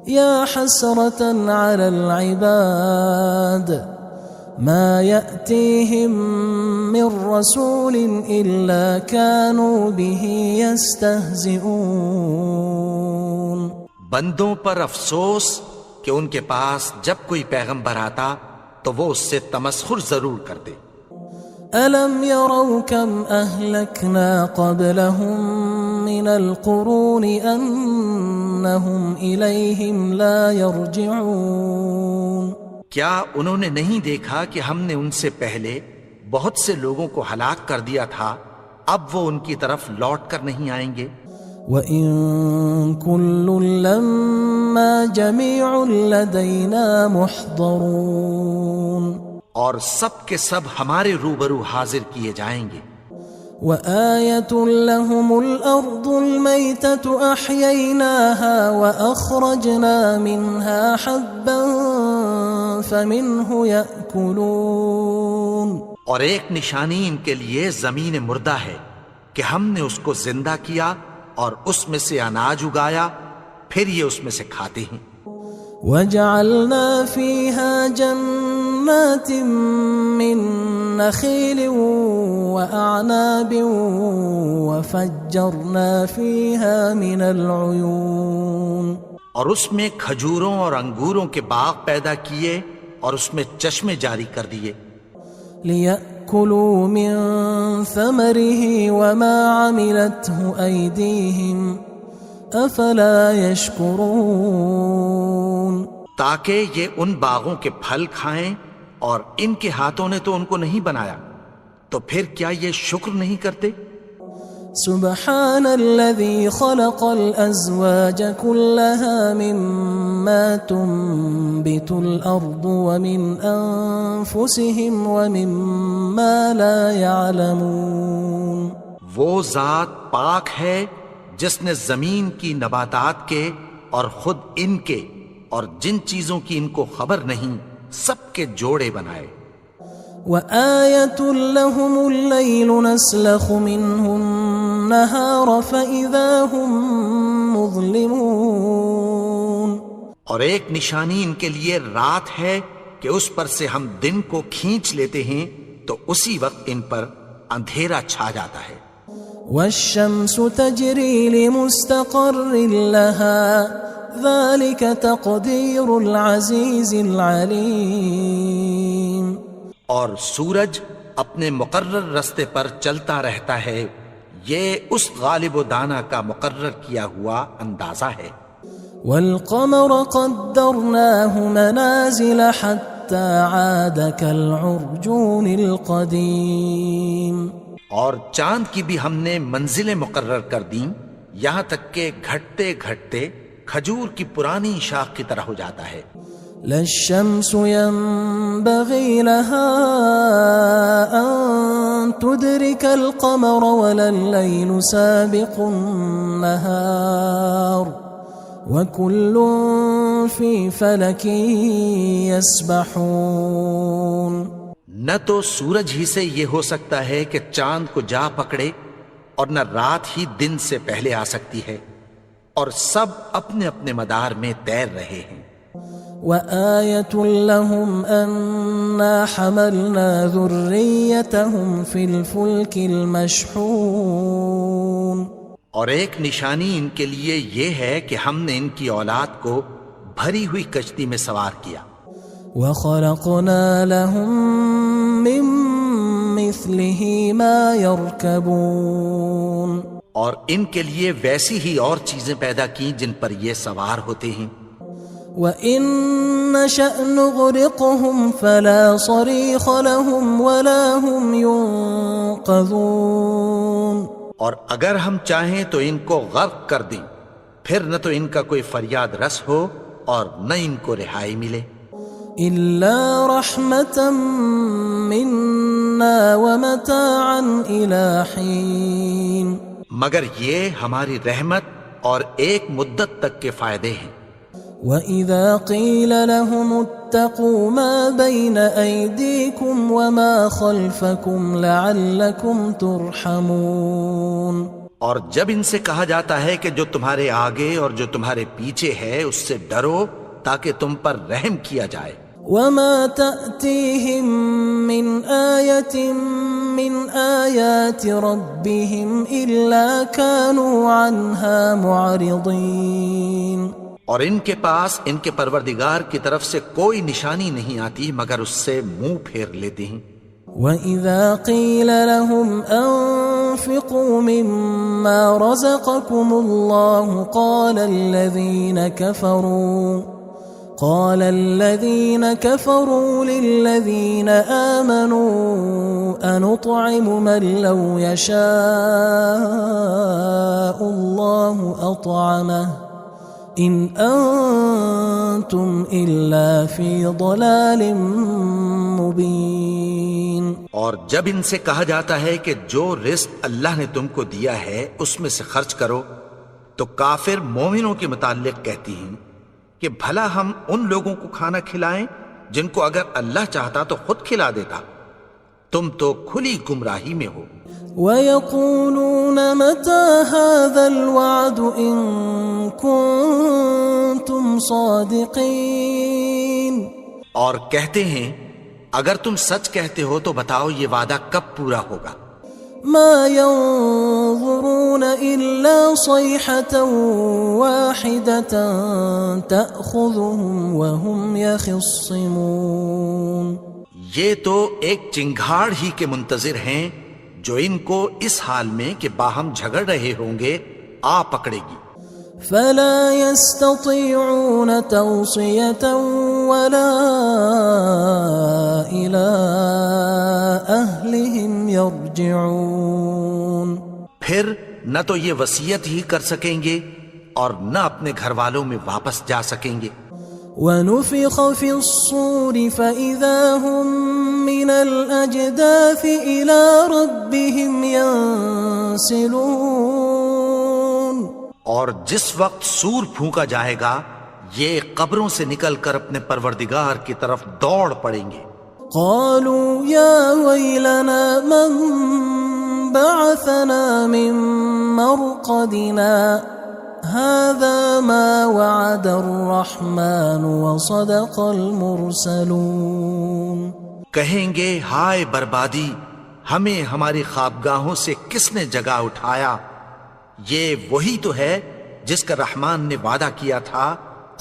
يا حسرة على العباد ما يأتيهم من رسول إلا كانوا به يستهزئون. بندوں پر افسوس کہ ان کے پاس جب کوئی پیغمبر آتا تو وہ اس سے تمسخر ضرور کرتے. ألم يروا كم أهلكنا قبلهم من القرون أنهم إليهم لا يرجعون. کیا انہوں نے نہیں دیکھا کہ ہم نے ان سے پہلے بہت سے لوگوں کو ہلاک کر دیا تھا، اب وہ ان کی طرف لوٹ کر نہیں آئیں گے. وَإِن كُلٌّ لَمَّا جَمِيعٌ لَدَيْنَا مُحْضَرُونَ. اور سب کے سب ہمارے روبرو حاضر کیے جائیں گے. وآية لهم الأرض الميتة أحييناها وأخرجنا منها حبا فمنه يأكلون. اور ایک نشانی ان کے لیے زمین مردہ ہے کہ ہم نے اس کو زندہ کیا اور اس میں سے اناج اگایا، پھر یہ اس میں سے کھاتے ہیں. وجعلنا فيها جنات من نخيل وأعناب وفجرنا فيها من العيون. اور اس میں کھجوروں اور انگوروں کے باغ پیدا کیے اور اس میں چشمے جاری کر دیے. لِيَأْكُلُوا مِن ثَمَرِهِ وَمَا عَمِلَتْهُ أَيْدِيهِمْ أَفَلَا يَشْكُرُونَ. تاکہ یہ ان باغوں کے پھل کھائیں اور ان کے ہاتھوں نے تو ان کو نہیں بنایا، تو پھر کیا یہ شکر نہیں کرتے؟ سبحان الذي خلق الأزواج كلها مما تنبت الأرض ومن أنفسهم ومما لا يعلمون. وہ ذات پاک ہے جس نے زمین کی نباتات کے اور خود ان کے اور جن چیزوں کی ان کو خبر نہیں سب کے جوڑے بنائے. وآية لهم الليل نسلخ منه النهار فإذا هم مظلمون. اور ایک نشانی ان کے لیے رات ہے کہ اس پر سے ہم دن کو کھینچ لیتے ہیں تو اسی وقت ان پر اندھیرا چھا جاتا ہے. والشمس تجري لمستقر لها ذلك تقدير العزيز العليم. اور سورج اپنے مقرر رستے پر چلتا رہتا ہے، یہ اس غالب و دانا کا مقرر کیا ہوا اندازہ ہے. والقمر قدرناه منازل حتى عاد كالعرجون القديم. اور چاند کی بھی ہم نے منزلیں مقرر کر دیں یہاں تک کہ گھٹتے گھٹتے کھجور کی پرانی شاخ کی طرح ہو جاتا ہے. لا الشمس ينبغي لها أن تدرك القمر ولا الليل سابق النهار وكل في فلك يسبحون. نہ تو سورج ہی سے یہ ہو سکتا ہے کہ چاند کو جا پکڑے اور نہ رات ہی دن سے پہلے آ سکتی ہے، اور سب اپنے اپنے مدار میں تیر رہے ہیں. وآية لهم أنا حملنا ذريتهم في الفلك المشحون. اور ایک نشانی ان کے لیے یہ ہے کہ ہم نے ان کی اولاد کو بھری ہوئی کشتی میں سوار کیا. وخلقنا لهم من مثله ما يركبون. اور ان کے لیے ویسی ہی اور چیزیں پیدا کی جن پر یہ سوار ہوتے ہیں. وَإِن نَّشَأْ نُغْرِقْهُمْ فَلَا صَرِيخَ لَهُمْ وَلَا هُمْ يُنقَذُونَ. اور اگر ہم چاہیں تو ان کو غرق کر دیں، پھر نہ تو ان کا کوئی فریاد رس ہو اور نہ ان کو رہائی ملے. إِلَّا رَحْمَةً مِّنَّا وَمَتَاعًا إِلَى حِينٍ. مگر یہ ہماری رحمت اور ایک مدت تک کے فائدے ہیں. وَإِذَا قِيلَ لَهُمُ اتَّقُوا مَا بَيْنَ أَيْدِيكُمْ وَمَا خَلْفَكُمْ لَعَلَّكُمْ تُرْحَمُونَ. اور جب ان سے کہا جاتا ہے کہ جو تمہارے آگے اور جو تمہارے پیچھے ہے اس سے ڈرو تاکہ تم پر رحم کیا جائے. وَمَا تَأْتِيهِم مِّنْ آيَةٍ مِّنْ آيَاتِ رَبِّهِمْ إِلَّا كَانُوا عَنْهَا مُعْرِضِينَ. اور ان کے پاس ان کے پروردگار کی طرف سے کوئی نشانی نہیں آتی مگر اس سے منہ پھیر لیتے ہیں. وَإِذَا قِيلَ لَهُمْ أَنفِقُوا مِمَّا رَزَقَكُمُ اللَّهُ قال الذين كفروا للذين آمنوا أنطعم من لو يشاء الله أطعمه إن أنتم إلا في ضلال مبين. اور جب ان سے کہا جاتا ہے کہ جو رزق اللہ نے تم کو دیا ہے اس میں سے خرچ کرو، تو کافر مومنوں کے متعلق کہتی ہیں کہ بھلا ہم ان لوگوں کو کھانا کھلائیں جن کو اگر اللہ چاہتا تو خود کھلا دیتا. تم تو کھلی گمراہی میں ہو. وَيَقُولُونَ مَتَى هَذَا الْوَعْدُ إِن كُنتُمْ صَادِقِينَ. اور کہتے ہیں اگر تم سچ کہتے ہو تو بتاؤ یہ وعدہ کب پورا ہوگا. مَا يَنظُرُونَ إِلَّا صَيْحَةً وَاحِدَةً تَأْخُذُهُمْ وَهُمْ يَخِصِّمُونَ. یہ تو ایک چنگھاڑ ہی کے منتظر ہیں جو ان کو اس حال میں کہ باہم جھگڑ رہے ہوں گے آ پکڑے گی. فلا يستطيعون توصية ولا إلى أهلهم يرجعون. پھر نہ تو یہ وصیت ہی کر سکیں گے اور نہ اپنے گھر والوں میں واپس جا سکیں گے. ونفخ في الصور فإذا هم من الأجداث إلى ربهم ينسلون. اور جس وقت سور پھونکا جائے گا یہ قبروں سے نکل کر اپنے پروردگار کی طرف دوڑ پڑیں گے. قالوا يا ويلنا من بعثنا من مرقدنا هذا ما وعد الرحمن وصدق المرسلون. کہیں گے ہائے بربادی، ہمیں ہماری خوابگاہوں سے کس نے جگا اٹھایا. یہ وہی تو ہے جس کا رحمان نے وعدہ کیا تھا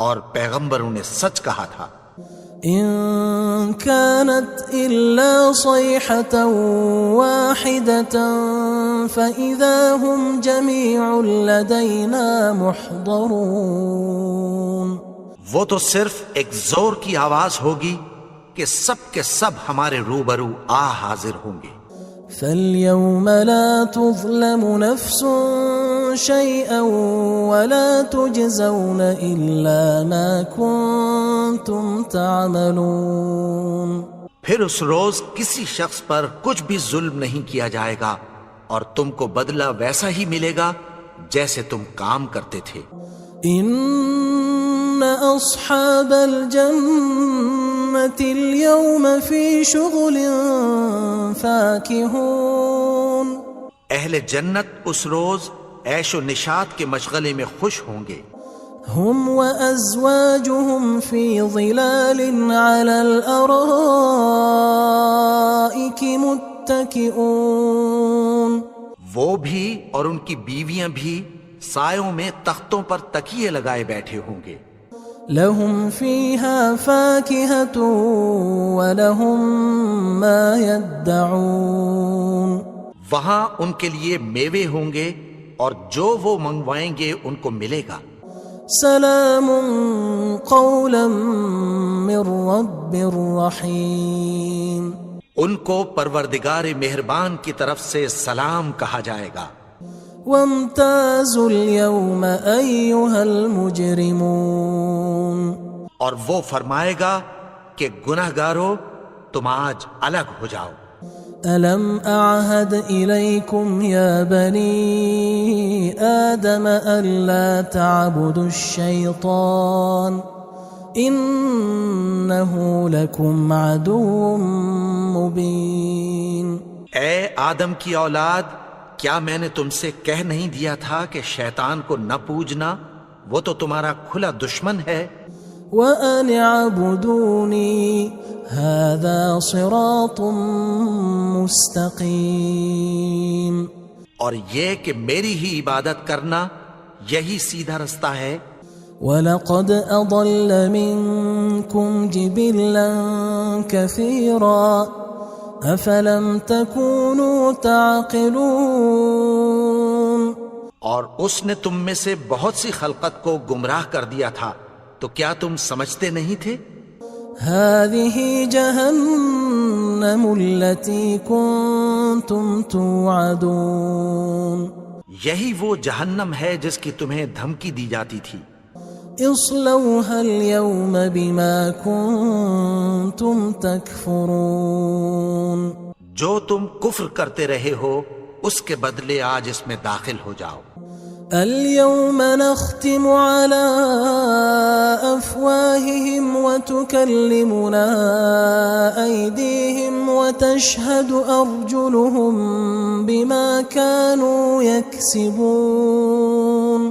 اور پیغمبروں نے سچ کہا تھا. إن كانت إلا صيحة واحدة فإذا هم جميع لدينا محضرون. وہ تو صرف ایک زور کی آواز ہوگی کہ سب کے سب ہمارے روبرو آ حاضر ہوں گے. فاليوم لا تظلم نفس شيئا ولا تجزون إلا ما كنتم تعملون. پھر اس روز کسی شخص پر کچھ بھی ظلم نہیں کیا جائے گا اور تم کو بدلہ ویسا ہی ملے گا جیسے تم کام کرتے تھے. إن أصحاب الجنة اليوم في شغل فاكهون. اہل جنت اس روز عیش و نشاط کے مشغلے میں خوش ہوں گے. هم وأزواجهم في ظلال على الأرائك متكئون. وہ بھی اور ان کی بیویاں بھی سایوں میں تختوں پر تکیے لگائے بیٹھے ہوں گے. لهم فيها فاكهة ولهم ما يدعون. وہاں ان کے لیے میوے ہوں گے اور جو وہ منگوائیں گے ان کو ملے گا. سلام قولا من رب رحیم. ان کو پروردگار مہربان کی طرف سے سلام کہا جائے گا. وامتازوا اليوم أيها المجرمون. اور وہ فرمائے گا کہ گناہگارو تم آج الگ ہو جاؤ. ألم أعهد إليكم يا بني آدم ألا تعبدوا الشيطان إنه لكم عدو مبين. اے آدم کی اولاد، کیا میں نے تم سے کہہ نہیں دیا تھا کہ شیطان کو نہ پوجنا، وہ تو تمہارا کھلا دشمن ہے. وَأَنِ اعْبُدُونِي هَذَا صِرَاطٌ مُسْتَقِيمٌ. اور یہ کہ میری ہی عبادت کرنا یہی سیدھا رستہ ہے. وَلَقَدْ أَضَلَّ مِنْكُمْ جِبِلًّا كَثِيرًا أَفَلَمْ تَكُونُوا تَعْقِلُونَ. اور اس نے تم میں سے بہت سی خلقت کو گمراہ کر دیا تھا، تو کیا تم سمجھتے نہیں تھے؟ هذه جهنم التي كنتم توعدون. یہی وہ جہنم ہے جس کی تمہیں دھمکی دی جاتی تھی. اصلوها اليوم بما كنتم تكفرون جو تم کفر کرتے رہے ہو اس کے بدلے آج اس میں داخل ہو جاؤ. اليوم نختم على أفواههم وتكلمنا أيديهم وتشهد أرجلهم بما كانوا يكسبون.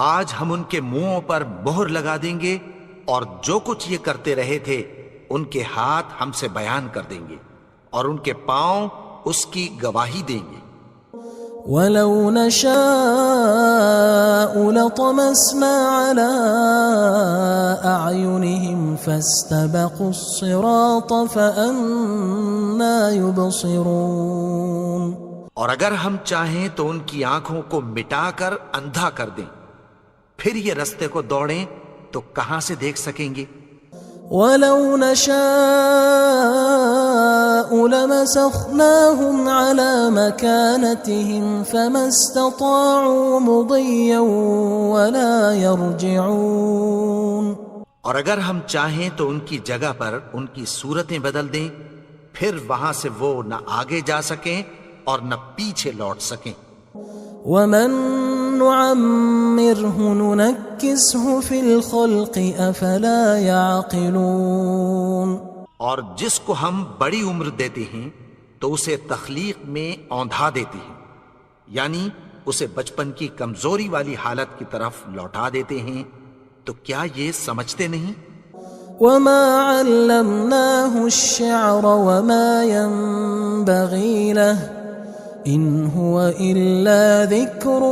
آج ہم ان کے منہوں پر مہر لگا دیں گے اور جو کچھ یہ کرتے رہے تھے ان کے ہاتھ ہم سے بیان کر دیں گے اور ان کے پاؤں اس کی گواہی دیں گے. وَلَوْ نَشَاءُ لَطَمَسْنَا عَلَىٰ أَعْيُنِهِمْ فَاسْتَبَقُوا الصِّرَاطَ فَأَنَّىٰ يُبْصِرُونَ. اور اگر ہم چاہیں تو ان کی آنکھوں کو مٹا کر اندھا کر دیں، پھر یہ رستے کو دوڑیں تو کہاں سے دیکھ سکیں گے. وَلَوْ نَشَاءُ لَمَسَخْنَاهُمْ عَلَىٰ مَكَانَتِهِمْ فَمَا اسْتَطَاعُوا مُضِيًّا وَلَا يَرْجِعُونَ. اور اگر ہم چاہیں تو ان کی جگہ پر ان کی صورتیں بدل دیں، پھر وہاں سے وہ نہ آگے جا سکیں اور نہ پیچھے لوٹ سکیں. وَمَن نُعَمِّرْهُ نُنَكِّسْهُ فِي الْخَلْقِ أَفَلَا يَعْقِلُونَ. اور جس کو ہم بڑی عمر دیتے ہیں تو اسے تخلیق میں اوندھا دیتے ہیں، یعنی اسے بچپن کی کمزوری والی حالت کی طرف لوٹا دیتے ہیں. تو کیا یہ سمجھتے نہیں؟ وَمَا عَلَّمْنَاهُ الشِّعْرَ وَمَا يَنبَغِي لَهُ إِنْ هُوَ إِلَّا ذِكْرٌ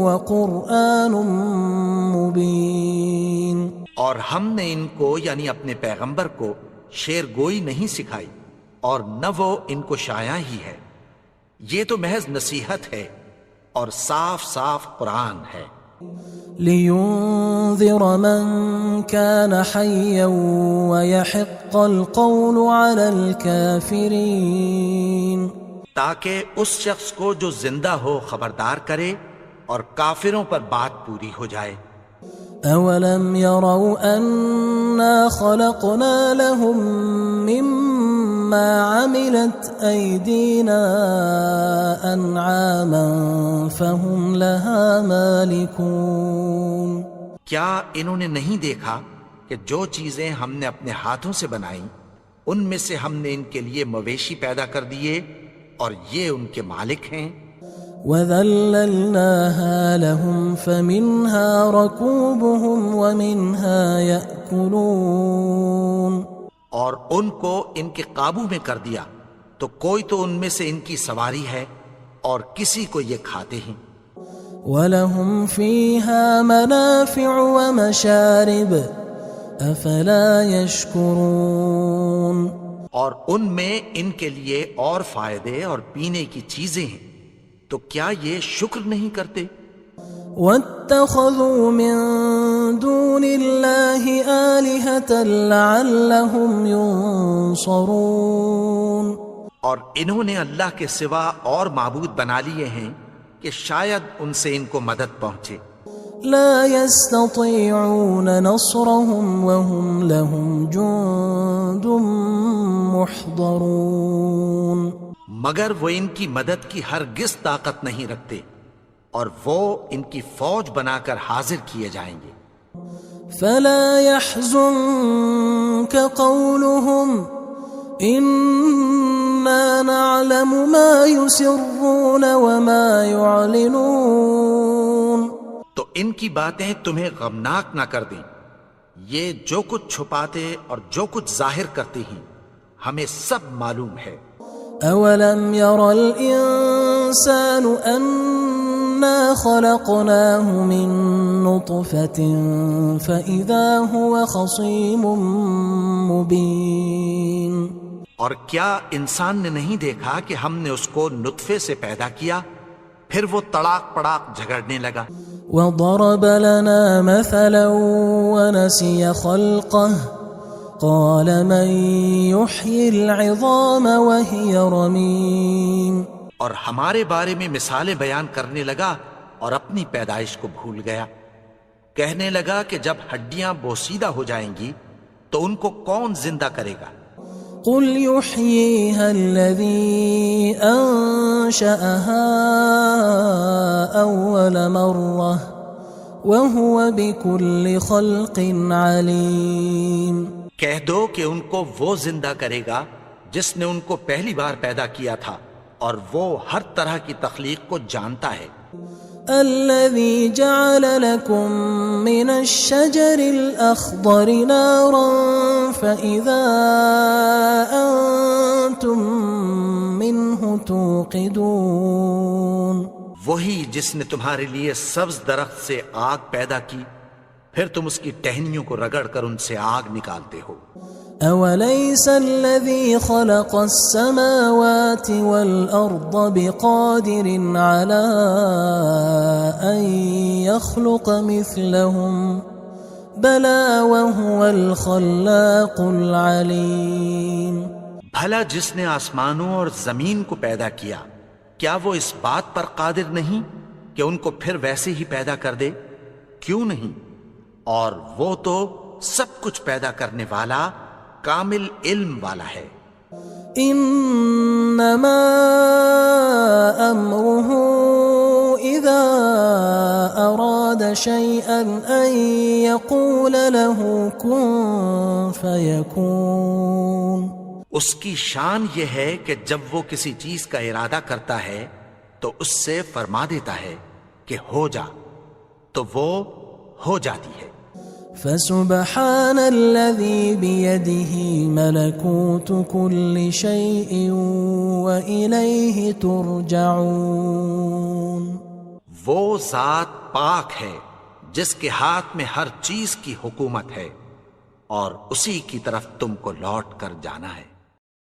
وَقُرْآنٌ مُبِينٌ. اور ہم نے ان کو یعنی اپنے پیغمبر کو شعر گوئی نہیں سکھائی اور نہ وہ ان کو شایع ہی ہے. یہ تو محض نصیحت ہے اور صاف صاف قرآن ہے. لِيُنذِرَ مَن كَانَ حَيًّا وَيَحِقَّ الْقَوْلُ عَلَى الْكَافِرِينَ. تاکہ اس شخص کو جو زندہ ہو خبردار کرے اور کافروں پر بات پوری ہو جائے. أَوَلَمْ يَرَوْا أَنَّا خَلَقْنَا لَهُم مِّمَّا عَمِلَتْ أَيْدِينَا أَنْعَامًا فَهُمْ لَهَا مَالِكُونَ. کیا انہوں نے نہیں دیکھا کہ جو چیزیں ہم نے اپنے ہاتھوں سے بنائیں ان میں سے ہم نے ان کے لیے مویشی پیدا کر دیے اور یہ ان کے مالک ہیں. وَذَلَّلْنَاهَا لَهُمْ فَمِنْهَا رَكُوبُهُمْ وَمِنْهَا يَأْكُلُونَ. اور ان کو ان کے قابو میں کر دیا تو کوئی تو ان میں سے ان کی سواری ہے اور کسی کو یہ کھاتے ہیں. وَلَهُمْ فِيهَا مَنَافِعُ وَمَشَارِبُ أَفَلَا يَشْكُرُونَ. اور ان میں ان کے لیے اور فائدے اور پینے کی چیزیں ہیں، تو کیا یہ شکر نہیں کرتے؟ وَاتَّخَذُوا مِن دُونِ اللَّهِ آلِهَةً لَعَلَّهُمْ يُنصَرُونَ. اور انہوں نے اللہ کے سوا اور معبود بنا لیے ہیں کہ شاید ان سے ان کو مدد پہنچے. لا يستطيعون نصرهم وهم لهم جند محضرون. مگر وہ ان کی مدد کی ہرگز طاقت نہیں رکھتے اور وہ ان کی فوج بنا کر حاضر کیے جائیں گے. فلا يحزنك قولهم إنا نعلم ما يسرون وما يعلنون. تو ان کی باتیں تمہیں غمناک نہ کر دیں. یہ جو کچھ چھپاتے اور جو کچھ ظاہر کرتے ہیں ہمیں سب معلوم ہے. أَوَلَمْ يَرَ الْإِنسَانُ أَنَّا خَلَقْنَاهُ مِن نُّطْفَةٍ فَإِذَا هُوَ خَصِيمٌ مُّبِينٌ. اور کیا انسان نے نہیں دیکھا کہ ہم نے اس کو نطفے سے پیدا کیا، پھر وہ تڑاک پڑاک جھگڑنے لگا. وَضَرَبَ لَنَا مَثَلًا وَنَسِيَ خَلْقَهُ قَالَ مَن يُحْيِي الْعِظَامَ وَهِيَ رَمِيمٌ. اور ہمارے بارے میں مثالیں بیان کرنے لگا اور اپنی پیدائش کو بھول گیا. کہنے لگا کہ جب ہڈیاں بوسیدہ ہو جائیں گی تو ان کو کون زندہ کرے گا؟ قل يحييها الذي أنشأها أول مرة وهو بكل خلق عليم۔ کہہ دو کہ ان کو وہ زندہ کرے گا جس نے ان کو پہلی بار پیدا کیا تھا، اور وہ ہر طرح کی تخلیق کو جانتا ہے۔ الذي جعل لكم من الشجر الأخضر نارا فإذا أنتم منه توقدون۔ وہی جس نے تمہارے لیے سبز درخت سے آگ پیدا کی، پھر تم اس کی ٹہنیوں کو رگڑ کر ان سے آگ نکالتے ہو۔ أوليس الذي خلق السماوات والأرض بقادر على أن يخلق مثلهم بلى وهو الخلاق العليم۔ بھلا جس نے آسمانوں اور زمین کو پیدا کیا، کیا وہ اس بات پر قادر نہیں کہ ان کو پھر ویسے ہی پیدا کر دے؟ کیوں نہیں؟ اور وہ تو سب کچھ پیدا کرنے والا، کامل علم والا ہے۔ انما امره اذا اراد شيئا ان يقول له كن فيكون۔ اس کی شان یہ ہے کہ جب وہ کسی چیز کا ارادہ کرتا ہے تو اس سے فرما دیتا ہے کہ ہو جا، تو وہ ہو جاتی ہے۔ فسبحان الذي بيده ملكوت كل شيء وإليه ترجعون۔ وہ ذات پاک ہے جس کے ہاتھ میں ہر چیز کی حکومت ہے، اور اسی کی طرف تم کو لوٹ کر جانا ہے۔